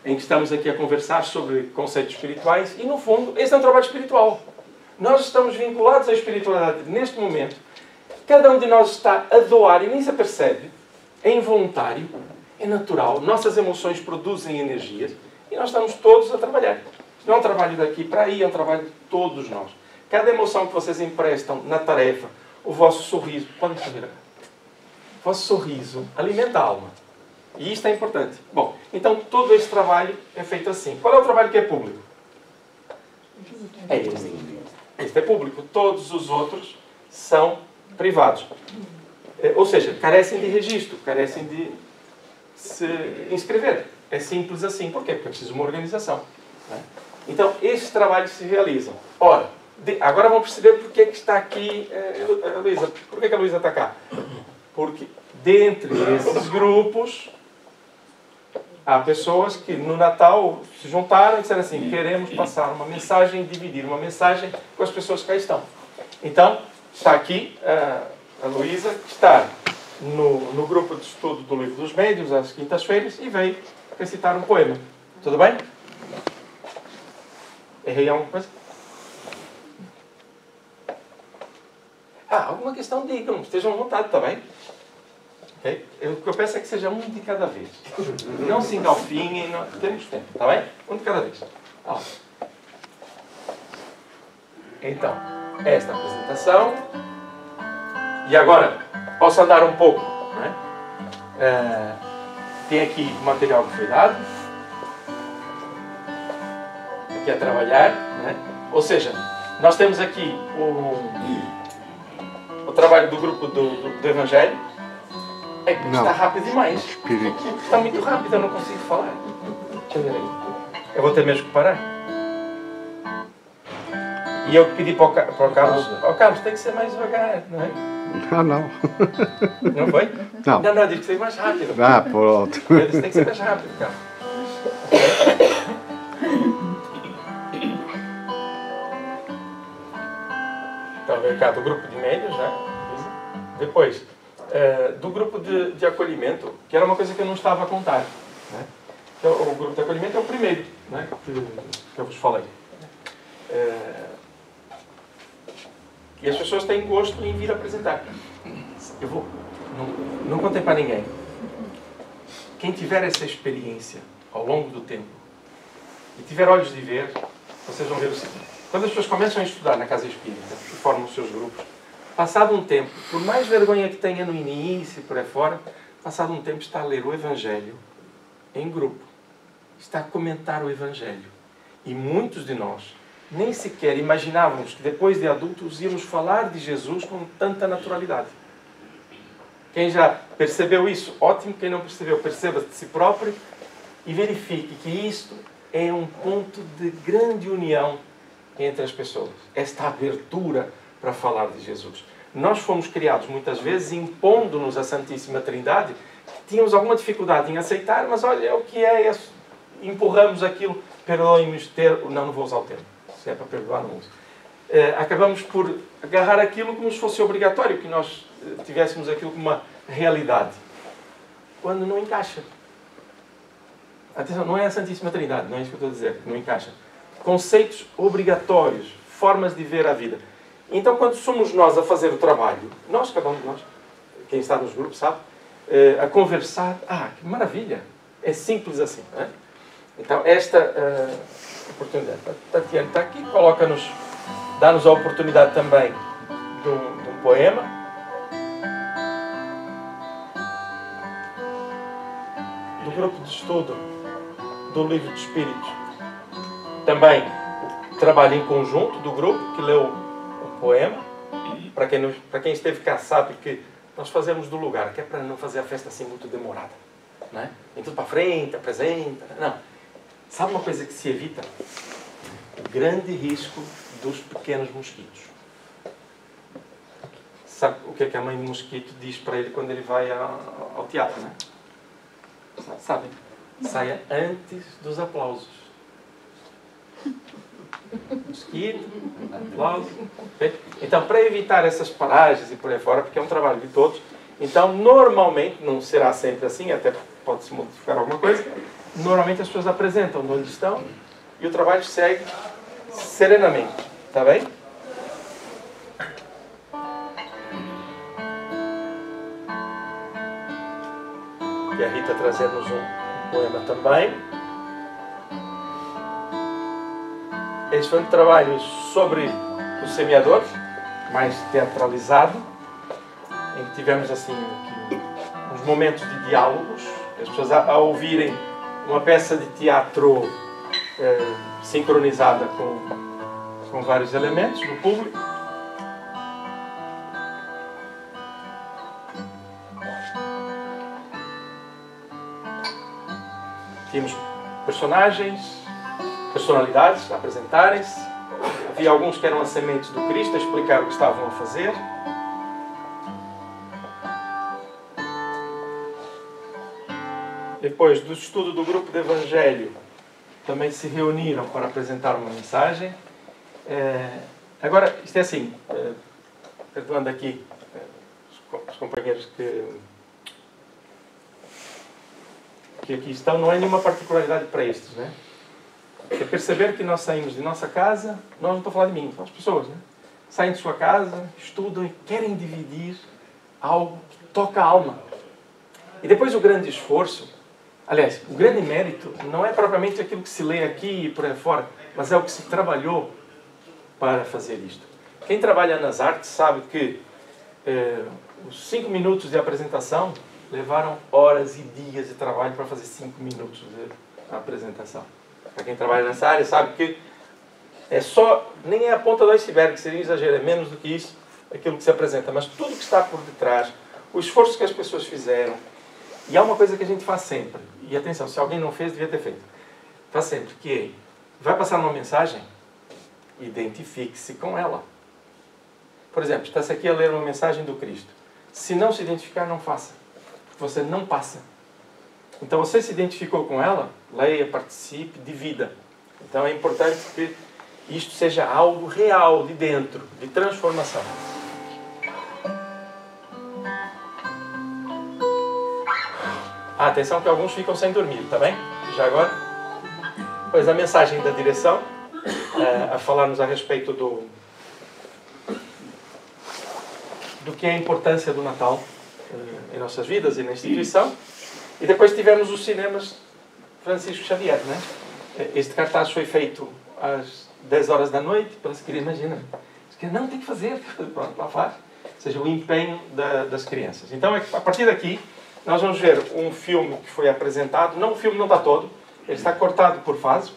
Em que estamos aqui a conversar sobre conceitos espirituais e, no fundo, esse é um trabalho espiritual. Nós estamos vinculados à espiritualidade neste momento. Cada um de nós está a doar e nem se apercebe. É involuntário, é natural. Nossas emoções produzem energias e nós estamos todos a trabalhar. Não é um trabalho daqui para aí, é um trabalho de todos nós. Cada emoção que vocês emprestam na tarefa, o vosso sorriso, podem saber, o vosso sorriso alimenta a alma. E isto é importante. Bom, então todo esse trabalho é feito assim. Qual é o trabalho que é público? É esse. Este é público. Todos os outros são privados. Ou seja, carecem de registro, carecem de se inscrever. É simples assim. Por quê? Porque é preciso uma organização. Né? Então, estes trabalhos se realizam. Ora, agora vão perceber porque é que está aqui a Luísa. Por que é que a Luísa está cá? Porque, dentre esses grupos, há pessoas que no Natal se juntaram e disseram assim: queremos passar uma mensagem, dividir uma mensagem com as pessoas que cá estão. Então, está aqui a Luísa, que está no grupo de estudo do Livro dos Médiuns, às quintas-feiras, e veio recitar um poema. Tudo bem? Errei alguma coisa? Alguma questão, digam, estejam à vontade, está bem? Okay? O que eu peço é que seja um de cada vez. Não se engalfinhem, não temos tempo, está bem? Um de cada vez. Então, esta apresentação. E agora, posso andar um pouco. Não é? Tem aqui o material que foi dado. Aqui a trabalhar. Não é? Ou seja, nós temos aqui o trabalho do grupo do Evangelho. É que está rápido demais. Está muito rápido, eu não consigo falar. Deixa eu ver aí. Eu vou ter mesmo que parar. E eu pedi para o Carlos: Carlos, tem que ser mais devagar, não é? Não. Não foi? Não. Não, disse que ser mais rápido. Pronto. Eu disse que tem que ser mais rápido, Carlos. Então, vem cá do grupo de médios, né? Depois, do grupo de acolhimento, que era uma coisa que eu não estava a contar. Né? Então, o grupo de acolhimento é o primeiro, né? que eu vos falei. E as pessoas têm gosto em vir apresentar. Eu vou... Não contei para ninguém. Quem tiver essa experiência ao longo do tempo e tiver olhos de ver, vocês vão ver o seguinte. Quando as pessoas começam a estudar na casa espírita e formam os seus grupos, passado um tempo, por mais vergonha que tenha no início e por aí fora, passado um tempo está a ler o Evangelho em grupo. Está a comentar o Evangelho. E muitos de nós nem sequer imaginávamos que depois de adultos íamos falar de Jesus com tanta naturalidade. Quem já percebeu isso, ótimo. Quem não percebeu, perceba de si próprio e verifique que isto é um ponto de grande união entre as pessoas. Esta abertura para falar de Jesus. Nós fomos criados muitas vezes impondo-nos a Santíssima Trindade. Tínhamos alguma dificuldade em aceitar, mas olha, é o que é. Empurramos aquilo. Perdoem-nos ter... Não vou usar o termo. Se é para perdoar, não uso. Acabamos por agarrar aquilo como se fosse obrigatório, que nós tivéssemos aquilo como uma realidade. Quando não encaixa. Atenção, não é a Santíssima Trindade, não é isso que eu estou a dizer, não encaixa. Conceitos obrigatórios, formas de ver a vida. Então, quando somos nós a fazer o trabalho, nós, cada um de nós, quem está nos grupos sabe, a conversar, que maravilha, é simples assim, não é? Então, esta oportunidade, Tatiana está aqui, coloca-nos, dá-nos a oportunidade também de um poema. Do grupo de estudo do Livro dos Espíritos, também trabalho em conjunto do grupo, que leu um poema. Para quem esteve cá sabe que nós fazemos do lugar, que é para não fazer a festa assim muito demorada. Não é? Vem tudo para frente, apresenta. Não. Sabe uma coisa que se evita? O grande risco dos pequenos mosquitos. Sabe o que é que a mãe do mosquito diz para ele quando ele vai ao teatro, não é? Sabem? Saia antes dos aplausos. Mosquito, aplauso. Então, para evitar essas paragens e por aí fora, porque é um trabalho de todos, então, normalmente, não será sempre assim, até pode-se modificar alguma coisa, normalmente as pessoas apresentam de onde estão e o trabalho segue serenamente. Está bem? E a Rita trazendo-nos um poema também. Este foi um trabalho sobre o semeador, mais teatralizado, em que tivemos assim uns momentos de diálogos, as pessoas a ouvirem uma peça de teatro sincronizada com vários elementos no público. Tínhamos personagens, personalidades a apresentarem-se. Havia alguns que eram as sementes do Cristo a explicar o que estavam a fazer. Depois do estudo do grupo de Evangelho, também se reuniram para apresentar uma mensagem. Agora, isto é assim, perdoando aqui os companheiros que aqui estão, não é nenhuma particularidade para estes, né? É perceber que nós saímos de nossa casa, nós não estou a falar de mim, são as pessoas, né? Saem de sua casa, estudam e querem dividir algo que toca a alma. E depois o grande esforço, aliás, o grande mérito não é propriamente aquilo que se lê aqui e por aí fora, mas é o que se trabalhou para fazer isto. Quem trabalha nas artes sabe que os 5 minutos de apresentação levaram horas e dias de trabalho para fazer 5 minutos de apresentação. Para quem trabalha nessa área sabe que nem é a ponta do iceberg, seria exagero, é menos do que isso, aquilo que se apresenta, mas tudo que está por detrás, o esforço que as pessoas fizeram. E há uma coisa que a gente faz sempre, e atenção, se alguém não fez, devia ter feito. Faz sempre, que é, vai passar uma mensagem, identifique-se com ela. Por exemplo, está-se aqui a ler uma mensagem do Cristo. Se não se identificar, não faça. Porque você não passa. Então você se identificou com ela, leia, participe, divida. Então é importante que isto seja algo real, de dentro, de transformação. Atenção que alguns ficam sem dormir, está bem? Já agora? Pois a mensagem da direção, a falar-nos a respeito do que é a importância do Natal em nossas vidas e na instituição. E depois tivemos os cinemas Francisco Xavier, né? Este cartaz foi feito às 10 horas da noite, para se querer, imagina. Se querer, não, tem que fazer. Pronto, lá faz. Ou seja, o empenho das crianças. Então, a partir daqui, nós vamos ver um filme que foi apresentado. Não, o filme não está todo. Ele está cortado por fase,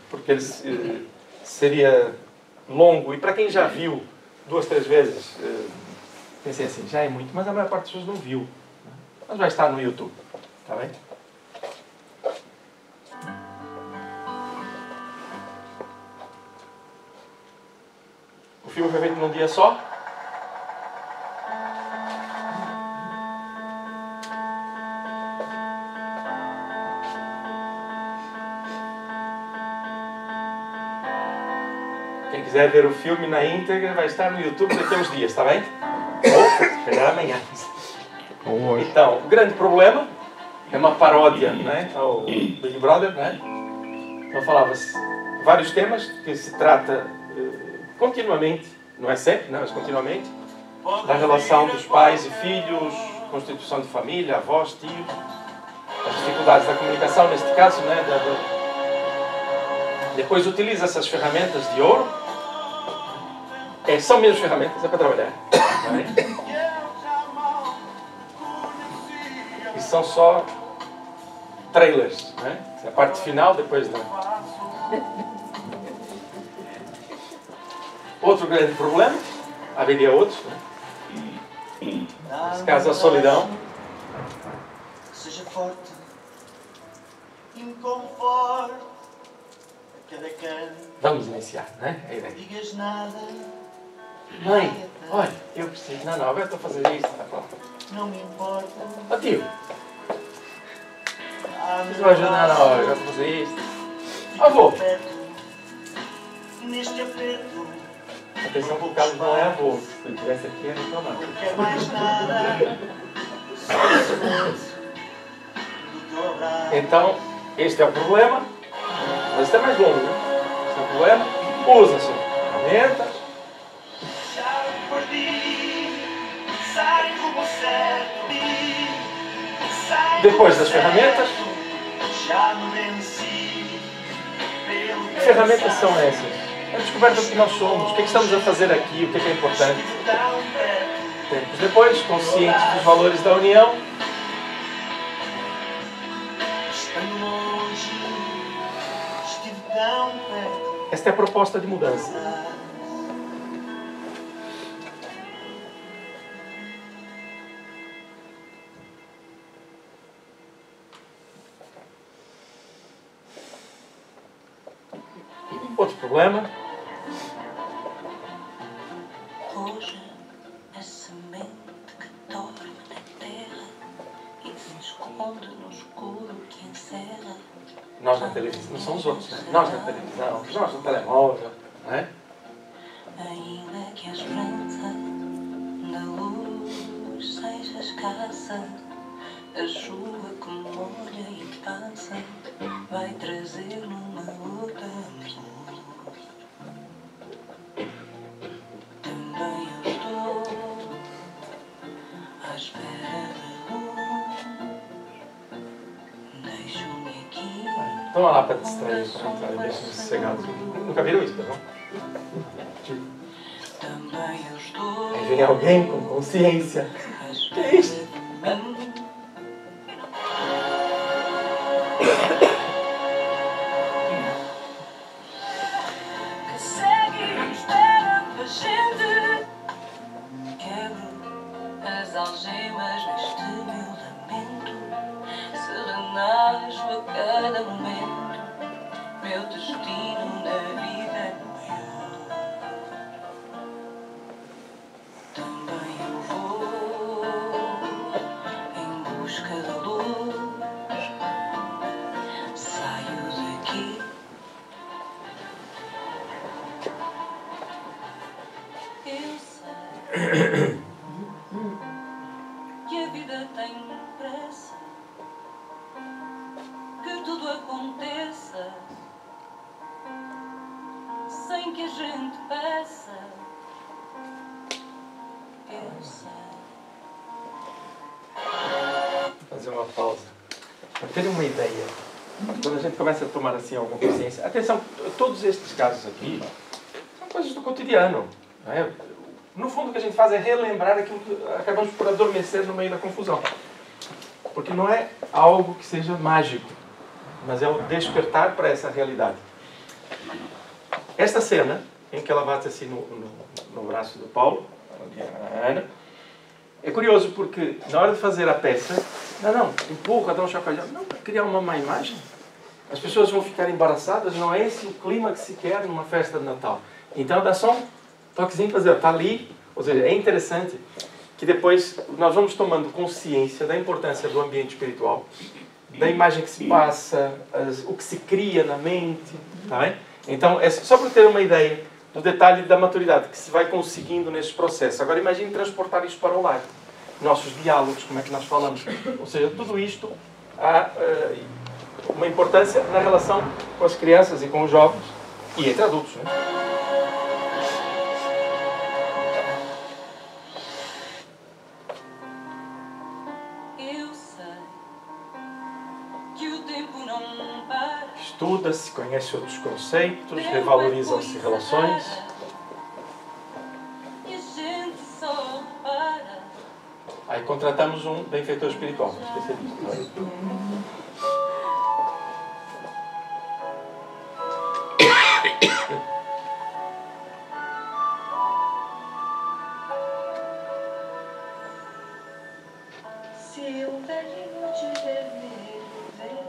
porque ele seria longo. E para quem já viu 2, 3 vezes, pensei assim, já é muito, mas a maior parte das pessoas não viu. Mas vai estar no YouTube. Está bem? O filme foi feito num dia só. Quem quiser ver o filme na íntegra vai estar no YouTube daqui a uns dias, está bem? Ou, se calhar amanhã. Então, o grande problema é uma paródia, né, ao Big Brother, né? Então falava-se vários temas que se trata continuamente, não é sempre, não, mas continuamente, da relação dos pais e filhos, constituição de família, avós, tios, as dificuldades da comunicação, neste caso, né? Depois utiliza essas ferramentas de ouro, são mesmo ferramentas, é para trabalhar, né? E são só trailers, né? A parte final, depois da... Outro grande problema, haveria outros, né? Nesse caso, a solidão. Seja forte e me conforte a cada canto. Vamos iniciar, né? Não digas nada. Mãe, olha, eu preciso. Não, agora estou a fazer isto. Tá bom. Não me importa. Ó tio, preciso ajudar na hora, agora estou a fazer isto. Avô. Neste aperto. Atenção que o Carlos não é avô. Se ele estivesse aqui, ia reclamar. Não quero mais nada. Só o esforço do teu abraço. Então, este é o problema. Mas este é mais longo, né? Este é o problema. Usa-se ferramentas. Já perdi. Sai rumo certo. Depois das ferramentas. Já me venci. Que ferramentas são essas? A descoberta do que nós somos, o que é que estamos a fazer aqui, o que é importante. Tempos depois, conscientes dos valores da união. Estando longe, estive tão perto. Esta é a proposta de mudança. Outro problema. Hoje, a semente que dorme na terra e se esconde no escuro que encerra. Nós na televisão, não são os outros, né? Nós na televisão, nós no telemóvel, não é? Ainda que a esperança da luz seja escassa, a chuva que molha e passa vai trazer numa outra flor. Também eu estou à espera de luz. Deixo-me aqui. Toma lá para distrair, para entrar e deixa-me sossegado. Nunca viram isso, não? Também eu estou Aí vem alguém com consciência. à Que é isso? espera de luz. Que segue esperando a gente. Quebro as algemas neste meu lamento. Se renasço a cada momento, meu destino na vida é maior. Também eu vou em busca da luz. Saio daqui. Eu sei que a vida tem pressa, que tudo aconteça sem que a gente peça. Eu sei. Vou fazer uma pausa. Para terem uma ideia, quando a gente começa a tomar assim alguma consciência, atenção, todos estes casos aqui são coisas do cotidiano. Não é? No fundo, o que a gente faz é relembrar aquilo que acabamos por adormecer no meio da confusão. Porque não é algo que seja mágico, mas é o despertar para essa realidade. Esta cena, em que ela bate assim no braço do Paulo, a Ana, é curioso porque na hora de fazer a peça, não, empurra, dá um chacoalhão, não, para criar uma má imagem. As pessoas vão ficar embaraçadas, não é esse o clima que se quer numa festa de Natal. Então dá só um toquezinho para dizer, está ali. Ou seja, é interessante que depois nós vamos tomando consciência da importância do ambiente espiritual, da imagem que se passa, o que se cria na mente, tá bem? Então, é só para ter uma ideia do detalhe da maturidade que se vai conseguindo nesse processo. Agora imagine transportar isto para o lar. Nossos diálogos, como é que nós falamos. Ou seja, tudo isto há uma importância na relação com as crianças e com os jovens e entre adultos, né? Eu sei que o tempo não para. Estuda-se, conhece outros conceitos, revalorizam-se relações. E a gente só para. Aí contratamos um benfeitor espiritual, um especialista. Não é? Se o velhinho de vermelho vem,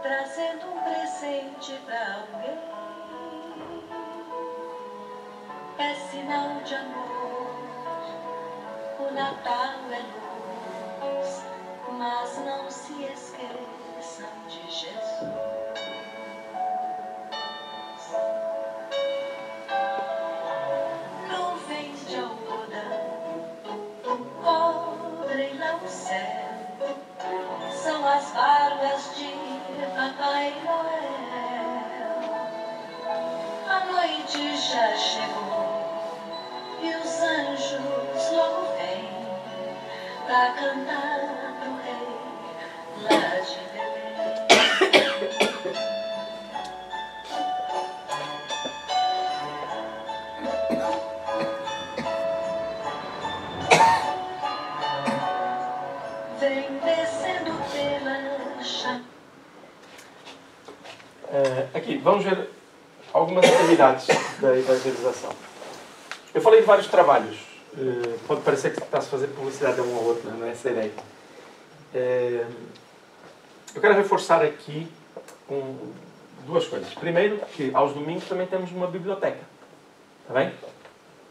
trazendo um presente pra alguém, é sinal de amor. O Natal é luz, mas não se esqueçam de Jesus. Nuvens de algodão cobrem lá o céu, são as barbas de Papai Noel. A noite já chegou e os anjos logo vêm pra cantar pro rei lá de Belém. Vem descendo pela chama. Aqui, vamos ver algumas atividades da evangelização. Eu falei de vários trabalhos. Pode parecer que está-se a fazer publicidade a um ou outro, não é essa a ideia. Eu quero reforçar aqui com duas coisas. Primeiro, que aos domingos também temos uma biblioteca. Está bem?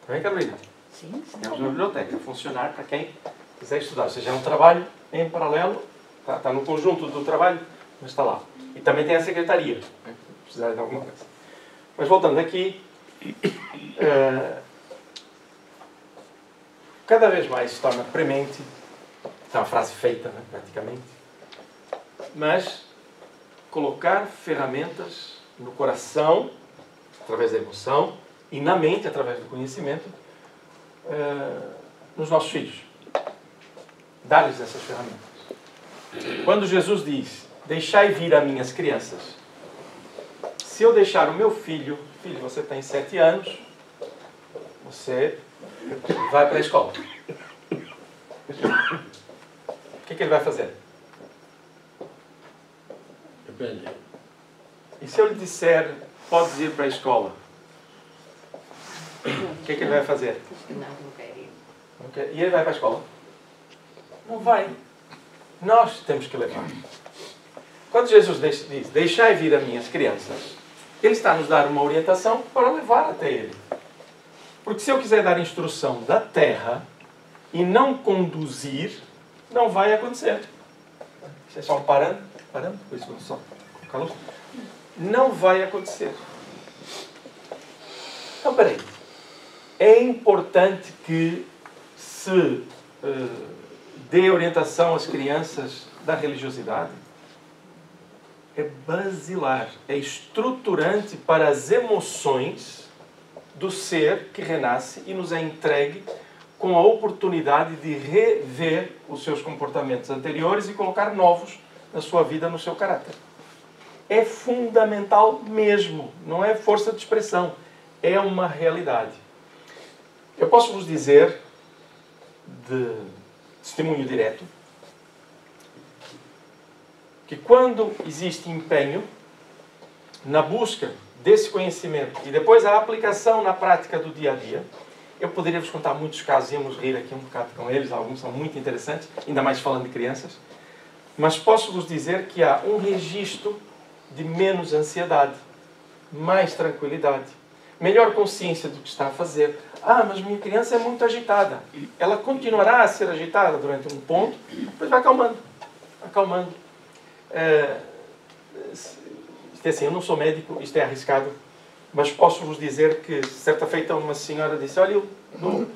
Está bem, Carolina? Sim, sim. Temos uma biblioteca a funcionar para quem quiser estudar. Ou seja, é um trabalho em paralelo, está no conjunto do trabalho, mas está lá. E também tem a secretaria, né? Se precisar de alguma coisa. Mas voltando aqui, cada vez mais se torna premente, é uma frase feita, né, praticamente, mas colocar ferramentas no coração, através da emoção, e na mente, através do conhecimento, nos nossos filhos. Dar-lhes essas ferramentas. Quando Jesus diz, deixai vir a minhas crianças, se eu deixar o meu filho, você tem 7 anos, você vai para a escola. O que ele vai fazer? Depende. E se eu lhe disser, podes ir para a escola? O que ele vai fazer? Não quero ir. Okay. E ele vai para a escola? Não vai. Nós temos que levar. Quando Jesus diz, deixai vir as minhas crianças, Ele está a nos dar uma orientação para levar até Ele. Porque se eu quiser dar instrução da terra e não conduzir, não vai acontecer. Vocês estão parando? Parando? Por isso, só calor. Não vai acontecer. Então, peraí. É importante que se dê orientação às crianças da religiosidade? É basilar, é estruturante para as emoções do ser que renasce e nos é entregue com a oportunidade de rever os seus comportamentos anteriores e colocar novos na sua vida, no seu caráter. É fundamental mesmo, não é força de expressão, é uma realidade. Eu posso vos dizer, de testemunho direto, que quando existe empenho na busca desse conhecimento e depois a aplicação na prática do dia a dia, eu poderia vos contar muitos casos, íamos rir aqui um bocado com eles, alguns são muito interessantes, ainda mais falando de crianças, mas posso vos dizer que há um registro de menos ansiedade, mais tranquilidade, melhor consciência do que está a fazer. Ah, mas minha criança é muito agitada. Ela continuará a ser agitada durante um ponto, depois vai acalmando. Acalmando. Isto é assim, eu não sou médico, isto é arriscado, mas posso vos dizer que, certa feita, uma senhora disse, olha, os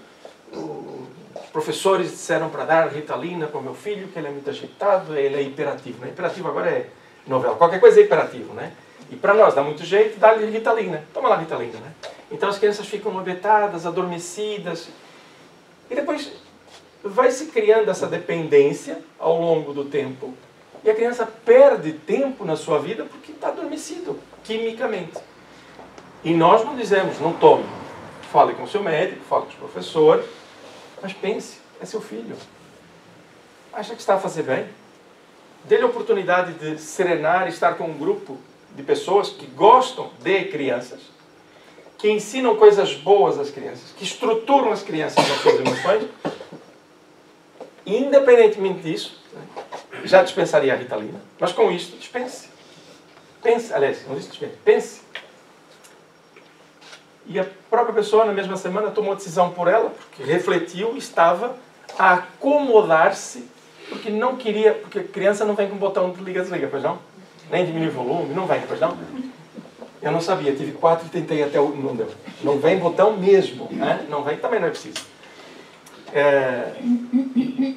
professores disseram para dar Ritalina para o meu filho, que ele é muito agitado, ele é hiperativo. Né? Hiperativo agora é novela, qualquer coisa é hiperativo, né? E para nós dá muito jeito, dá-lhe Ritalina. Toma lá Ritalina, né? Então as crianças ficam abetadas, adormecidas. E depois vai-se criando essa dependência ao longo do tempo. E a criança perde tempo na sua vida porque está adormecido, quimicamente. E nós não dizemos, não tome. Fale com o seu médico, fale com os professores. Mas pense, é seu filho. Acha que está a fazer bem? Dê-lhe a oportunidade de serenar e estar com um grupo de pessoas que gostam de crianças, que ensinam coisas boas às crianças, que estruturam as crianças nas suas emoções. E, independentemente disso, já dispensaria a Ritalina. Mas com isto, dispense. Pense, aliás, não disse dispense, pense. E a própria pessoa, na mesma semana, tomou a decisão por ela, porque refletiu e estava a acomodar-se, porque não queria, porque a criança não vem com o botão de liga-desliga, pois não? Nem diminui o volume, não vem, pois não? Eu não sabia, tive 4 e tentei até o... Não deu. Não vem botão mesmo. Né? Não vem, também não é preciso.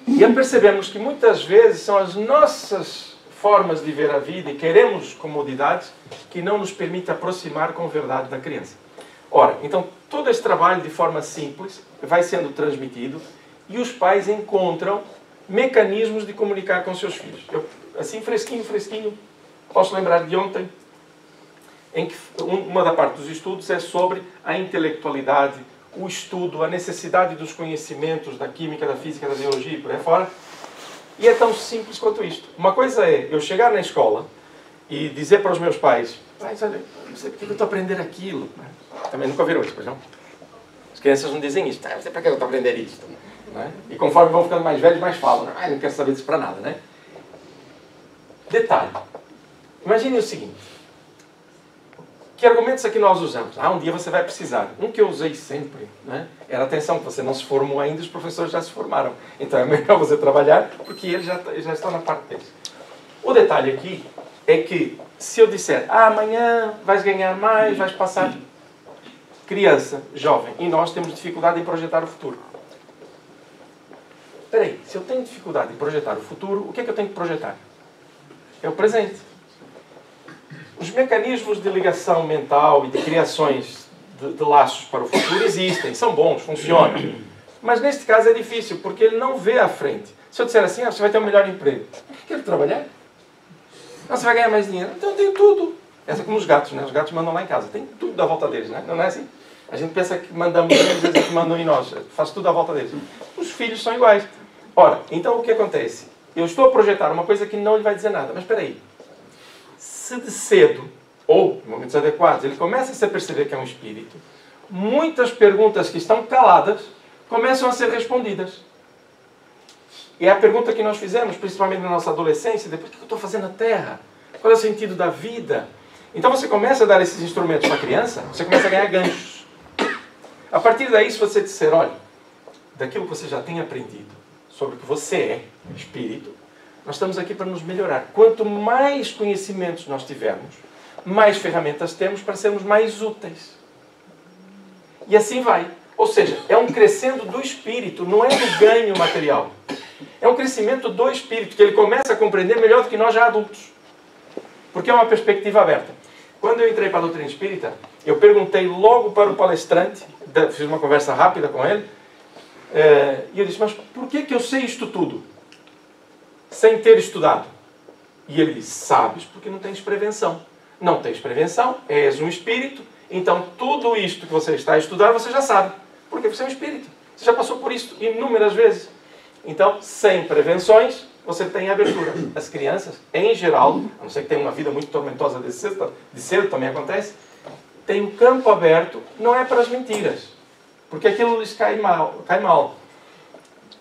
E percebemos que muitas vezes são as nossas formas de ver a vida e queremos comodidades que não nos permitem aproximar com verdade da criança. Ora, então todo esse trabalho de forma simples vai sendo transmitido e os pais encontram mecanismos de comunicar com seus filhos. Eu, assim, fresquinho, posso lembrar de ontem, em que uma da parte dos estudos é sobre a intelectualidade, o estudo, a necessidade dos conhecimentos da química, da física, da biologia e por aí fora. E é tão simples quanto isto. Uma coisa é eu chegar na escola e dizer para os meus pais, mas olha, não sei porque eu estou a aprender aquilo. Também nunca viram isso, pois não? As crianças não dizem isto. Não sei para que eu estou a aprender isto. Né? E conforme vão ficando mais velhos, mais falam. Não quero saber disso para nada, né? Detalhe. Imagine o seguinte. Que argumentos é que nós usamos? Um dia você vai precisar. Um que eu usei sempre, né, era atenção, que você não se formou ainda, os professores já se formaram. Então é melhor você trabalhar, porque eles já estão na parte deles. O detalhe aqui é que, se eu disser, amanhã vais ganhar mais, vais passar criança, jovem, e nós temos dificuldade em projetar o futuro. Espera aí, se eu tenho dificuldade em projetar o futuro, o que é que eu tenho que projetar? É o presente. Os mecanismos de ligação mental e de criações de laços para o futuro existem, são bons, funcionam. Mas neste caso é difícil, porque ele não vê à frente. Se eu disser assim, você vai ter um melhor emprego. Quero trabalhar? Você vai ganhar mais dinheiro? Então eu tenho tudo. Essa é como os gatos, né? Os gatos mandam lá em casa. Tem tudo da volta deles, né? Não é assim? A gente pensa que mandamos eles, às vezes que mandam em nós. Faz tudo à volta deles. Os filhos são iguais. Ora, então o que acontece? Eu estou a projetar uma coisa que não lhe vai dizer nada. Mas espera aí. Se de cedo, ou em momentos adequados, ele começa a se perceber que é um espírito, muitas perguntas que estão caladas começam a ser respondidas. E é a pergunta que nós fizemos, principalmente na nossa adolescência, depois, o que eu estou fazendo na Terra? Qual é o sentido da vida? Então você começa a dar esses instrumentos para a criança, você começa a ganhar ganchos. A partir daí, se você disser, olha, daquilo que você já tem aprendido sobre o que você é, espírito, nós estamos aqui para nos melhorar. Quanto mais conhecimentos nós tivermos, mais ferramentas temos para sermos mais úteis. E assim vai. Ou seja, é um crescendo do espírito, não é do ganho material. É um crescimento do espírito, que ele começa a compreender melhor do que nós já adultos. Porque é uma perspectiva aberta. Quando eu entrei para a doutrina espírita, eu perguntei logo para o palestrante, fiz uma conversa rápida com ele, e eu disse, mas por que eu sei isto tudo? Sem ter estudado. E ele disse, sabes porque não tens prevenção. Não tens prevenção, és um espírito, então tudo isto que você está a estudar, você já sabe. Porque você é um espírito. Você já passou por isso inúmeras vezes. Então, sem prevenções, você tem abertura. As crianças, em geral, a não ser que tenham uma vida muito tormentosa de cedo também acontece, tem um campo aberto, não é para as mentiras, porque aquilo lhes cai mal,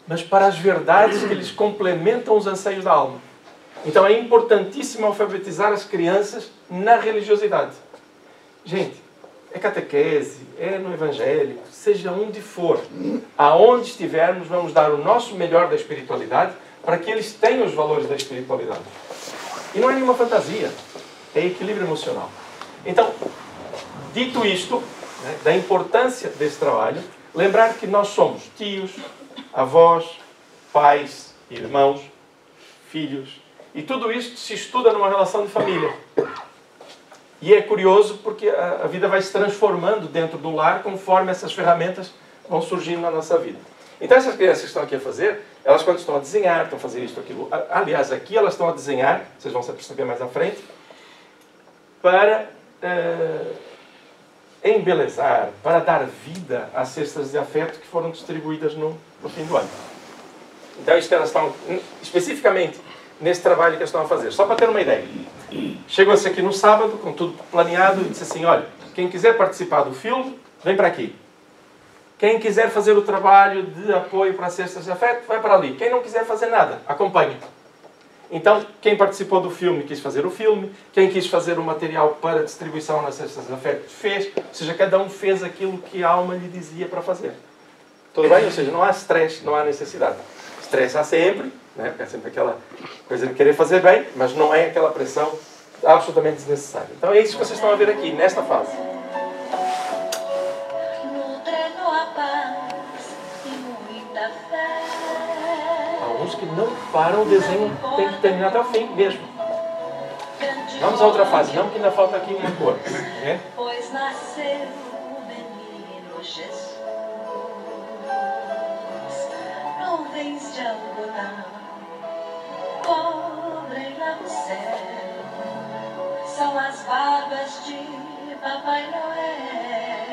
mas para as verdades que lhes complementam os anseios da alma. Então é importantíssimo alfabetizar as crianças na religiosidade. Gente, é catequese, é no evangélico, seja onde for, aonde estivermos, vamos dar o nosso melhor da espiritualidade para que eles tenham os valores da espiritualidade. E não é nenhuma fantasia, é equilíbrio emocional. Então, dito isto, né, da importância desse trabalho, lembrar que nós somos tios, avós, pais, irmãos, filhos, e tudo isto se estuda numa relação de família. E é curioso porque a vida vai se transformando dentro do lar conforme essas ferramentas vão surgindo na nossa vida. Então essas crianças que estão aqui a fazer, elas quando estão a desenhar, estão a fazer isto, aquilo. Aliás, aqui elas estão a desenhar, vocês vão se perceber mais à frente, para embelezar, para dar vida às cestas de afeto que foram distribuídas no fim do ano. Então isto que elas estão, especificamente, nesse trabalho que elas estão a fazer. Só para ter uma ideia. Chegou-se aqui no sábado, com tudo planeado, e disse assim, olha, quem quiser participar do filme, vem para aqui. Quem quiser fazer o trabalho de apoio para as cestas de afeto, vai para ali. Quem não quiser fazer nada, acompanha. Então, quem participou do filme quis fazer o filme, quem quis fazer o material para distribuição nas cestas de afeto fez, ou seja, cada um fez aquilo que a alma lhe dizia para fazer. Tudo bem? Ou seja, não há stress, não há necessidade. Stress há sempre, né? Porque é sempre aquela coisa de querer fazer bem, mas não é aquela pressão absolutamente desnecessária. Então é isso que vocês estão a ver aqui, nesta fase. Alguns que não param, o desenho tem que terminar até o fim mesmo. Vamos à outra fase, não, que ainda falta aqui uma cor. Né? Pois nasceu o menino Jesus, nuvens de algodão cobrem lá o céu, são as barbas de Papai Noel.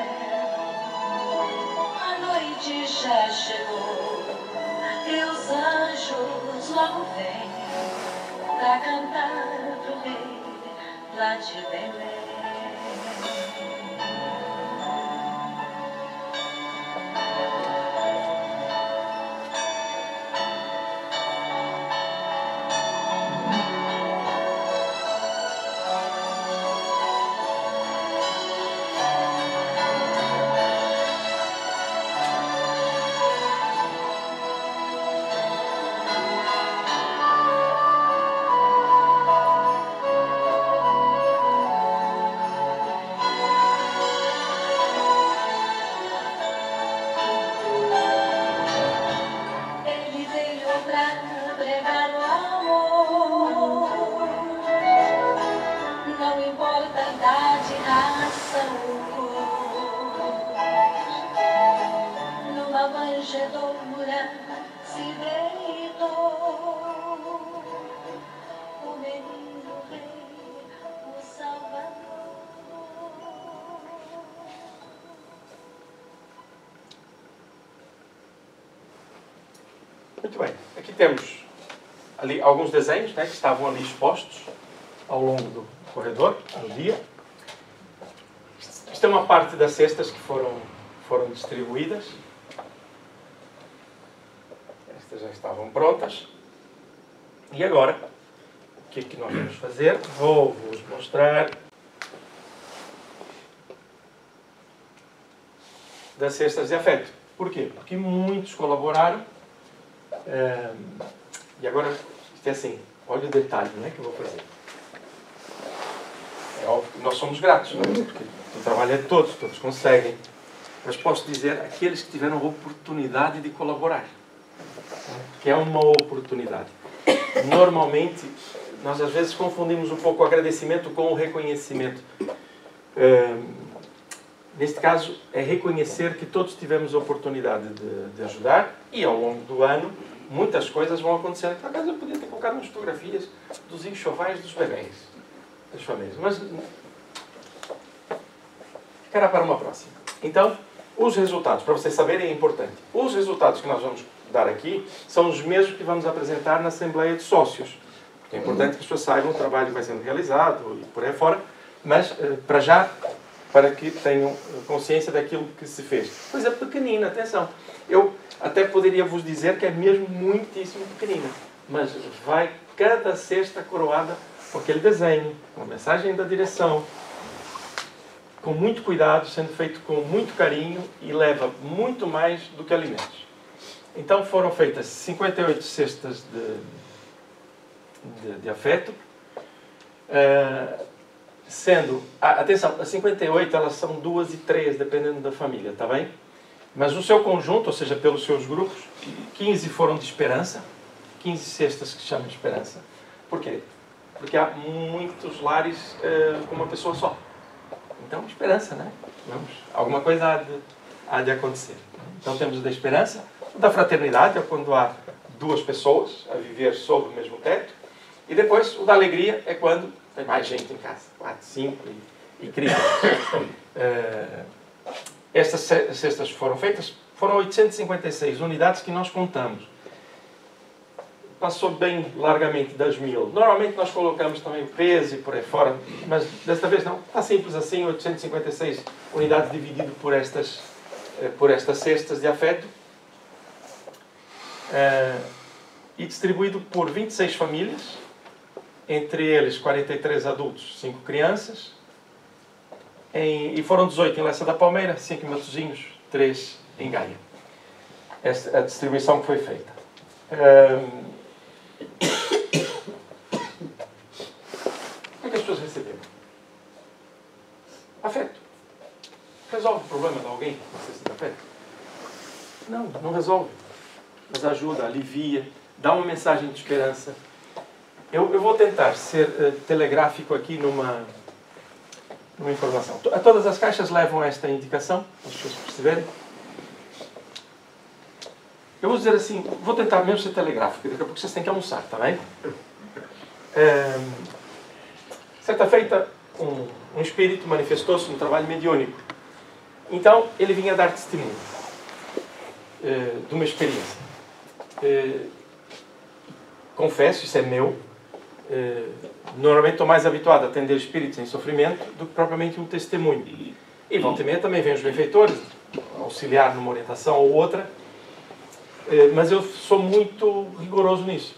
A noite já chegou e os anjos logo vêm pra cantar pro rei lá de Belém. Angelo Mourão, Siderino, o menino rei, o Salvador. Muito bem. Aqui temos ali alguns desenhos, né, que estavam ali expostos ao longo do corredor, no dia. Isto é uma parte das cestas que foram distribuídas. Estas já estavam prontas. E agora, o que é que nós vamos fazer? Vou-vos mostrar das cestas de afeto. Porquê? Porque muitos colaboraram. E agora, isto é assim, olha o detalhe, não é, que eu vou fazer. É óbvio que nós somos gratos, não é? Porque o trabalho é de todos conseguem. Mas posso dizer, aqueles que tiveram a oportunidade de colaborar. Que é uma oportunidade. Normalmente, nós às vezes confundimos um pouco o agradecimento com o reconhecimento. Neste caso, é reconhecer que todos tivemos a oportunidade de ajudar e ao longo do ano muitas coisas vão acontecendo. Por acaso eu podia ter colocado umas fotografias dos enxovais dos bebés, das famílias, mas ficará para uma próxima. Então, os resultados, para vocês saberem, é importante. Os resultados que nós vamos dar aqui são os mesmos que vamos apresentar na Assembleia de Sócios. É importante que as pessoas saibam o trabalho que vai sendo realizado e por aí fora, mas para já, para que tenham consciência daquilo que se fez. Coisa pequenina, atenção. Eu até poderia vos dizer que é mesmo muitíssimo pequenina, mas vai cada cesta coroada com aquele desenho, com a mensagem da direção, com muito cuidado, sendo feito com muito carinho e leva muito mais do que alimentos. Então foram feitas 58 cestas de afeto, sendo, atenção, as 58 elas são 2 e 3, dependendo da família, está bem? Mas o seu conjunto, ou seja, pelos seus grupos, 15 foram de esperança, 15 cestas que chamam de esperança. Por quê? Porque há muitos lares com uma pessoa só. Então, esperança, né? Vamos, alguma coisa há de acontecer. Então temos o da esperança, o da fraternidade, é quando há 2 pessoas a viver sob o mesmo teto. E depois, o da alegria é quando tem mais gente em casa, 4, 5 e crianças. Estas cestas foram feitas, foram 856 unidades que nós contamos. Passou bem largamente das 1000. Normalmente nós colocamos também o peso e por aí fora, mas desta vez não. Está simples assim, 856 unidades dividido por estas cestas de afeto. E distribuído por 26 famílias, entre eles 43 adultos, 5 crianças, e foram 18 em Lessa da Palmeira, 5 em Matosinhos, 3 em Gaia. Esta é a distribuição que foi feita. O que é que as pessoas receberam? Afeto. Resolve o problema de alguém com a cesta de afeto? Não, não resolve. Mas ajuda, alivia, dá uma mensagem de esperança. Eu vou tentar ser telegráfico aqui numa informação. Todas as caixas levam esta indicação, para as pessoas perceberem. Eu vou dizer assim, vou tentar mesmo ser telegráfico, daqui a pouco vocês têm que almoçar, está bem? Certa feita, um espírito manifestou-se no trabalho mediúnico. Então, ele vinha dar testemunho de uma experiência. Confesso, isso é meu. Normalmente estou mais habituado a atender espíritos em sofrimento do que propriamente um testemunho. E volta e meia também vêm os benfeitores, auxiliar numa orientação ou outra. Mas eu sou muito rigoroso nisso.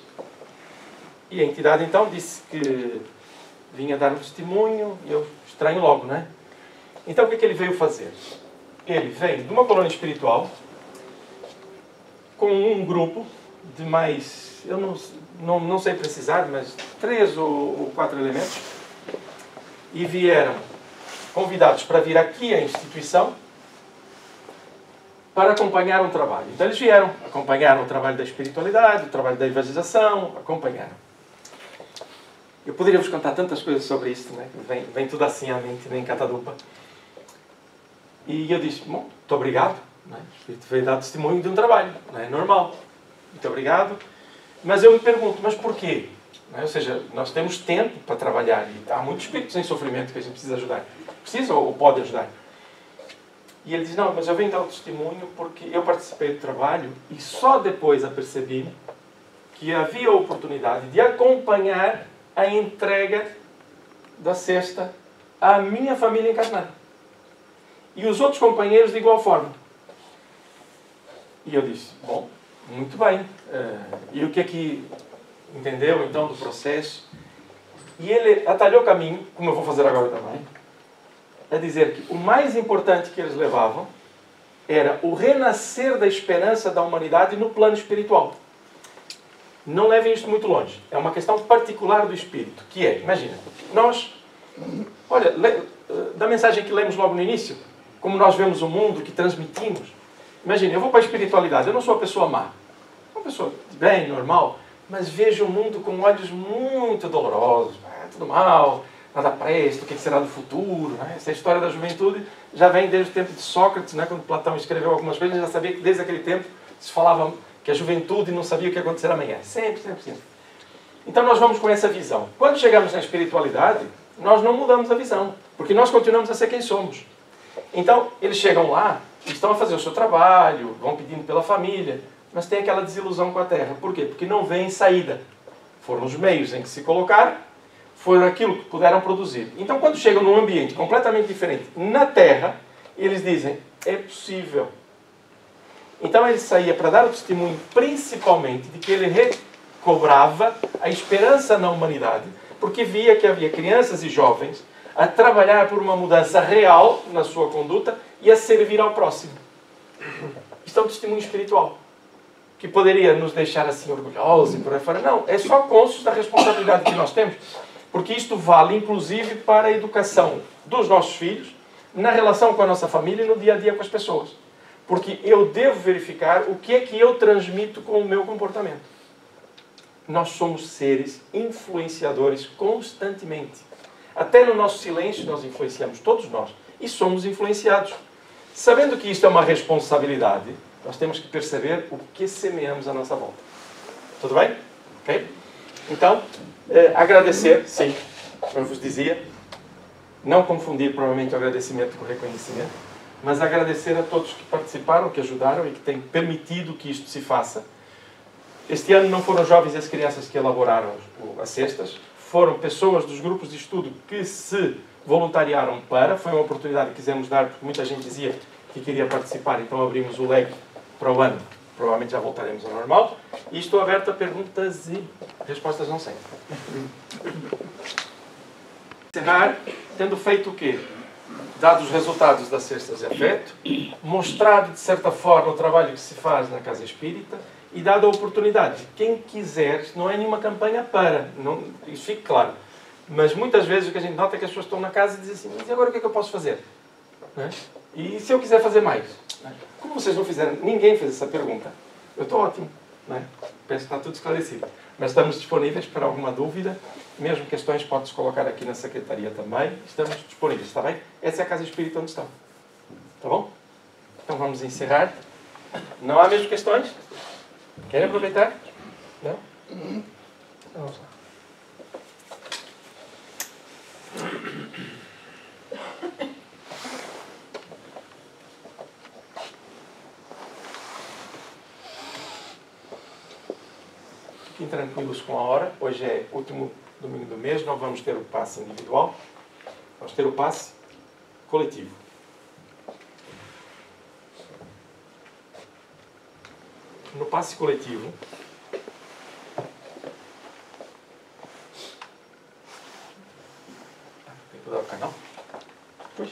E a entidade então disse que vinha dar um testemunho e eu estranho logo, não é? Então o que é que ele veio fazer? Ele vem de uma colônia espiritual com um grupo de mais, eu não sei precisar, mas 3 ou 4 elementos, e vieram convidados para vir aqui à instituição para acompanhar um trabalho. Então eles vieram, acompanharam o trabalho da espiritualidade, o trabalho da evangelização, acompanharam. Eu poderia vos contar tantas coisas sobre isso, né? Vem tudo assim à mente, nem catadupa. E eu disse, bom, muito obrigado, Não é? O Espírito veio dar testemunho de um trabalho. Não é normal. Muito obrigado. Mas eu me pergunto, mas porquê? Não é? Ou seja, nós temos tempo para trabalhar e há muitos espíritos em sofrimento que a gente precisa ajudar. Precisa ou pode ajudar. E ele diz, não, mas eu venho dar o testemunho porque eu participei do trabalho e só depois apercebi que havia a oportunidade de acompanhar a entrega da cesta à minha família encarnada. E os outros companheiros de igual forma. E eu disse, bom, muito bem. E o que é que entendeu então do processo? E ele atalhou o caminho, como eu vou fazer agora também, a dizer que o mais importante que eles levavam era o renascer da esperança da humanidade no plano espiritual. Não levem isto muito longe. É uma questão particular do espírito, que é, imagina, nós, olha, da mensagem que lemos logo no início, como nós vemos o mundo, que transmitimos. Imagina, eu vou para a espiritualidade, eu não sou uma pessoa má. Sou uma pessoa de bem, normal, mas vejo o mundo com olhos muito dolorosos. Tudo mal, nada presta, o que será do futuro. Né? Essa história da juventude já vem desde o tempo de Sócrates, né? Quando Platão escreveu algumas coisas, já sabia que desde aquele tempo se falava que a juventude não sabia o que ia acontecer amanhã. Sempre, sempre, sempre. Então nós vamos com essa visão. Quando chegamos na espiritualidade, nós não mudamos a visão, porque nós continuamos a ser quem somos. Então, eles chegam lá, estão a fazer o seu trabalho, vão pedindo pela família, mas tem aquela desilusão com a Terra. Por quê? Porque não vem saída. Foram os meios em que se colocaram, foram aquilo que puderam produzir. Então, quando chegam num ambiente completamente diferente, na Terra, eles dizem, é possível. Então, ele saía para dar o testemunho, principalmente, de que ele recobrava a esperança na humanidade, porque via que havia crianças e jovens a trabalhar por uma mudança real na sua conduta e a servir ao próximo. Isto é um testemunho espiritual, que poderia nos deixar assim orgulhosos e por aí fora. Não, é só cônscios da responsabilidade que nós temos, porque isto vale inclusive para a educação dos nossos filhos, na relação com a nossa família e no dia a dia com as pessoas. Porque eu devo verificar o que é que eu transmito com o meu comportamento. Nós somos seres influenciadores constantemente. Até no nosso silêncio nós influenciamos, todos nós, e somos influenciados. Sabendo que isto é uma responsabilidade, nós temos que perceber o que semeamos à nossa volta. Tudo bem? Ok? Então, agradecer, sim, como eu vos dizia, não confundir provavelmente o agradecimento com o reconhecimento, mas agradecer a todos que participaram, que ajudaram e que têm permitido que isto se faça. Este ano não foram os jovens e as crianças que elaboraram as cestas, foram pessoas dos grupos de estudo que se voluntariaram para, foi uma oportunidade que quisemos dar, porque muita gente dizia que queria participar, então abrimos o leque para o ano. Provavelmente já voltaremos ao normal. E estou aberto a perguntas e respostas não sempre. Encerrar tendo feito o quê? Dado os resultados das cestas de afeto, mostrado de certa forma o trabalho que se faz na Casa Espírita e dado a oportunidade. Quem quiser, não é nenhuma campanha para, não, isso fique claro. Mas muitas vezes o que a gente nota é que as pessoas estão na casa e dizem assim, mas agora o que é que eu posso fazer? Não é? E se eu quiser fazer mais? Não é? Como vocês não fizeram, ninguém fez essa pergunta. Eu estou ótimo. Não é? Penso que está tudo esclarecido. Mas estamos disponíveis para alguma dúvida. Mesmo questões pode-se colocar aqui na secretaria também. Estamos disponíveis, está bem? Essa é a Casa Espírita onde estão. Está bom? Então vamos encerrar. Não há mesmo questões? Querem aproveitar? Não? Então vamos lá. Fiquem tranquilos com a hora. Hoje é o último domingo do mês. Não vamos ter o passe individual. Vamos ter o passe coletivo. No passe coletivo, tem que mudar o canal? Pois.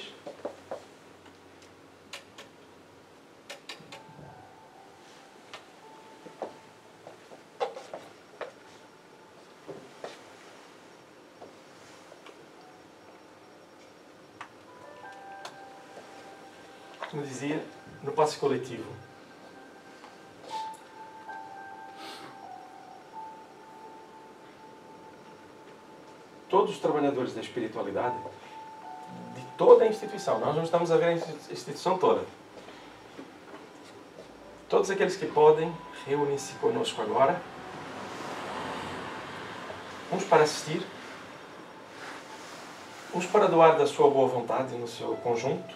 Como dizia, no passe coletivo, todos os trabalhadores da espiritualidade, de toda a instituição, nós não estamos a ver a instituição toda, Todos aqueles que podem, reúnem-se conosco agora. Uns para assistir, uns para doar da sua boa vontade no seu conjunto.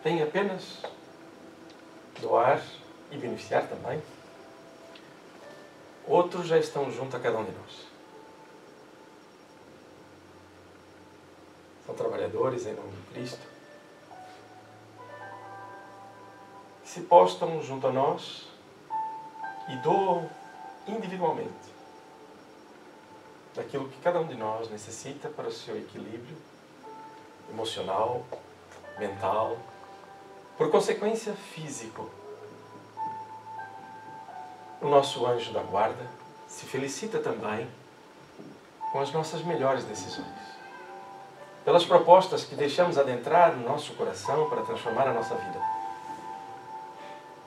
Vem apenas doar e beneficiar também. Outros já estão junto a cada um de nós. São trabalhadores em nome de Cristo, que se postam junto a nós e doam individualmente daquilo que cada um de nós necessita para o seu equilíbrio emocional, mental, por consequência físico. O nosso anjo da guarda se felicita também com as nossas melhores decisões, pelas propostas que deixamos adentrar no nosso coração para transformar a nossa vida.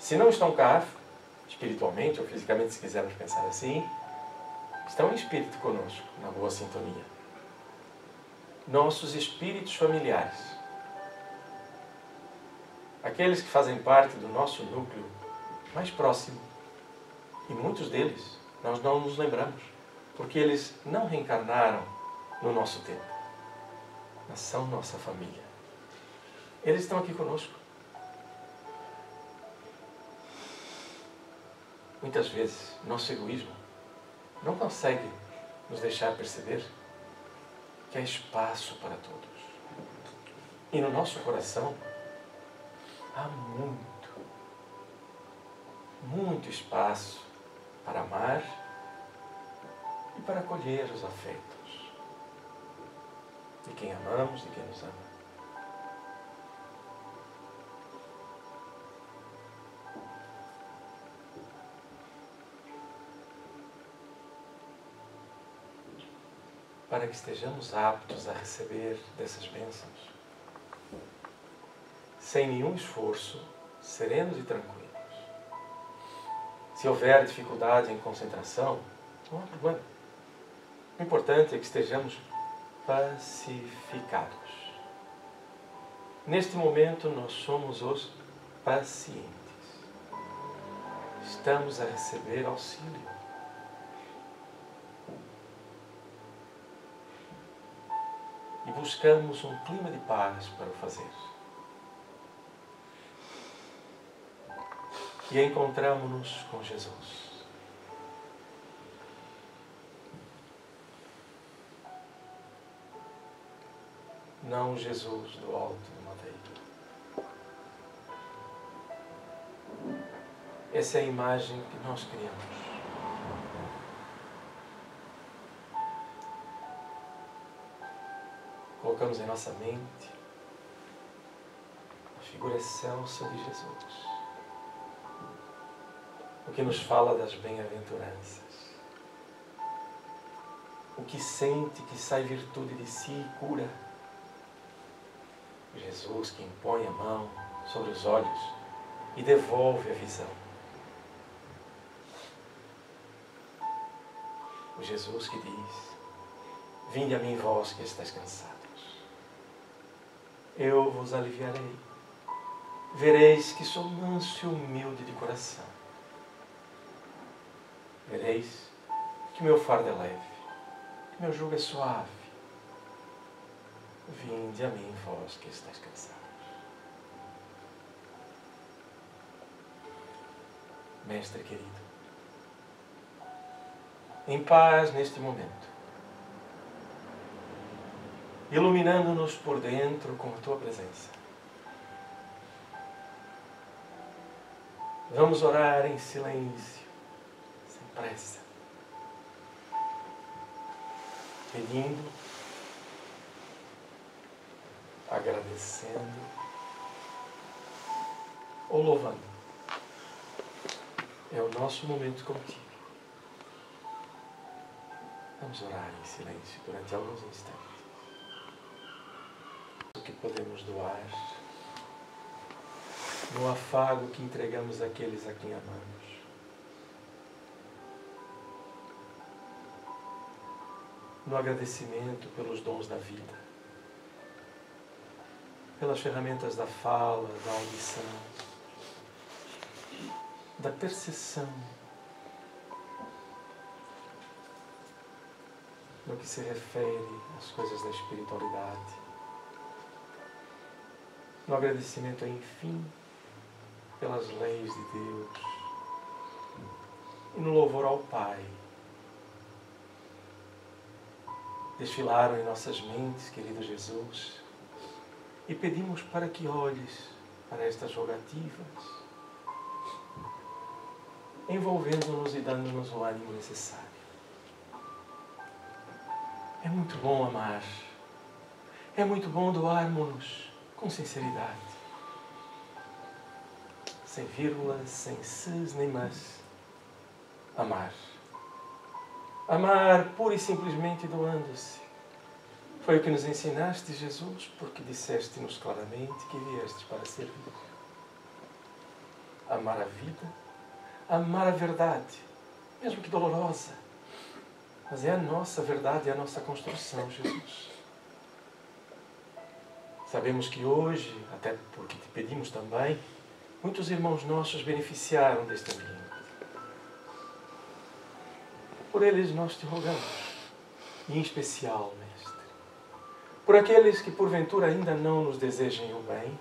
Se não estão cá, espiritualmente ou fisicamente, se quisermos pensar assim, estão em espírito conosco, na boa sintonia. Nossos espíritos familiares, aqueles que fazem parte do nosso núcleo mais próximo, e muitos deles nós não nos lembramos, porque eles não reencarnaram no nosso tempo, mas são nossa família. Eles estão aqui conosco. Muitas vezes, nosso egoísmo não consegue nos deixar perceber que há espaço para todos. E no nosso coração há muito espaço para amar e para acolher os afetos de quem amamos, de quem nos ama. Para que estejamos aptos a receber dessas bênçãos, sem nenhum esforço, serenos e tranquilos. Se houver dificuldade em concentração, não há problema. O importante é que estejamos pacificados. Neste momento, nós somos os pacientes. Estamos a receber auxílio. E buscamos um clima de paz para o fazer. E encontramos-nos com Jesus. Não Jesus do alto do madeiro. Essa é a imagem que nós criamos. Colocamos em nossa mente a figura excelsa de Jesus, o que nos fala das bem-aventuranças, o que sente que sai virtude de si e cura. Jesus que impõe a mão sobre os olhos e devolve a visão. O Jesus que diz: vinde a mim vós que estáis cansados, eu vos aliviarei. Vereis que sou manso e humilde de coração. Vereis que meu fardo é leve, que meu jugo é suave. Vinde a mim vós que estáis cansados. Mestre querido, em paz neste momento, iluminando-nos por dentro com a Tua presença. Vamos orar em silêncio, sem pressa, pedindo, agradecendo ou louvando. É o nosso momento contigo. Vamos orar em silêncio durante alguns instantes. O que podemos doar no afago que entregamos àqueles a quem amamos. No agradecimento pelos dons da vida, pelas ferramentas da fala, da audição, da percepção no que se refere às coisas da espiritualidade. No agradecimento, enfim, pelas leis de Deus. E no louvor ao Pai. Desfilaram em nossas mentes, querido Jesus, e pedimos para que olhes para estas rogativas, envolvendo-nos e dando-nos o ânimo necessário. É muito bom amar. É muito bom doarmos-nos com sinceridade. Sem vírgulas, sem ses nem mas. Amar. Amar pura e simplesmente doando-se. Foi o que nos ensinaste, Jesus, porque disseste-nos claramente que viestes para servir. Amar a vida, amar a verdade, mesmo que dolorosa. Mas é a nossa verdade, é a nossa construção, Jesus. Sabemos que hoje, até porque te pedimos também, muitos irmãos nossos beneficiaram deste ambiente. Por eles nós te rogamos, e em especial, Mestre, por aqueles que porventura ainda não nos desejem o bem,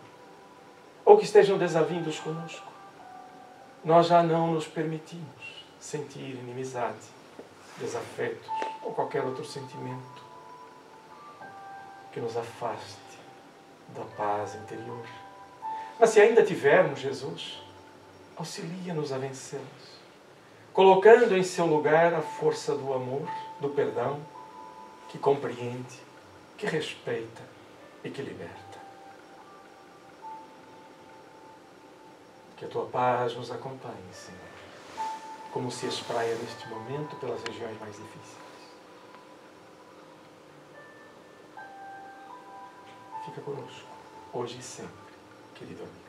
ou que estejam desavindos conosco. Nós já não nos permitimos sentir inimizade, desafetos ou qualquer outro sentimento que nos afaste da paz interior. Mas se ainda tivermos, Jesus, auxilia-nos a vencê-los, colocando em seu lugar a força do amor, do perdão, que compreende, que respeita e que liberta. Que a tua paz nos acompanhe, Senhor, como se espraia neste momento pelas regiões mais difíceis. Fica conosco, hoje e sempre, querido amigo.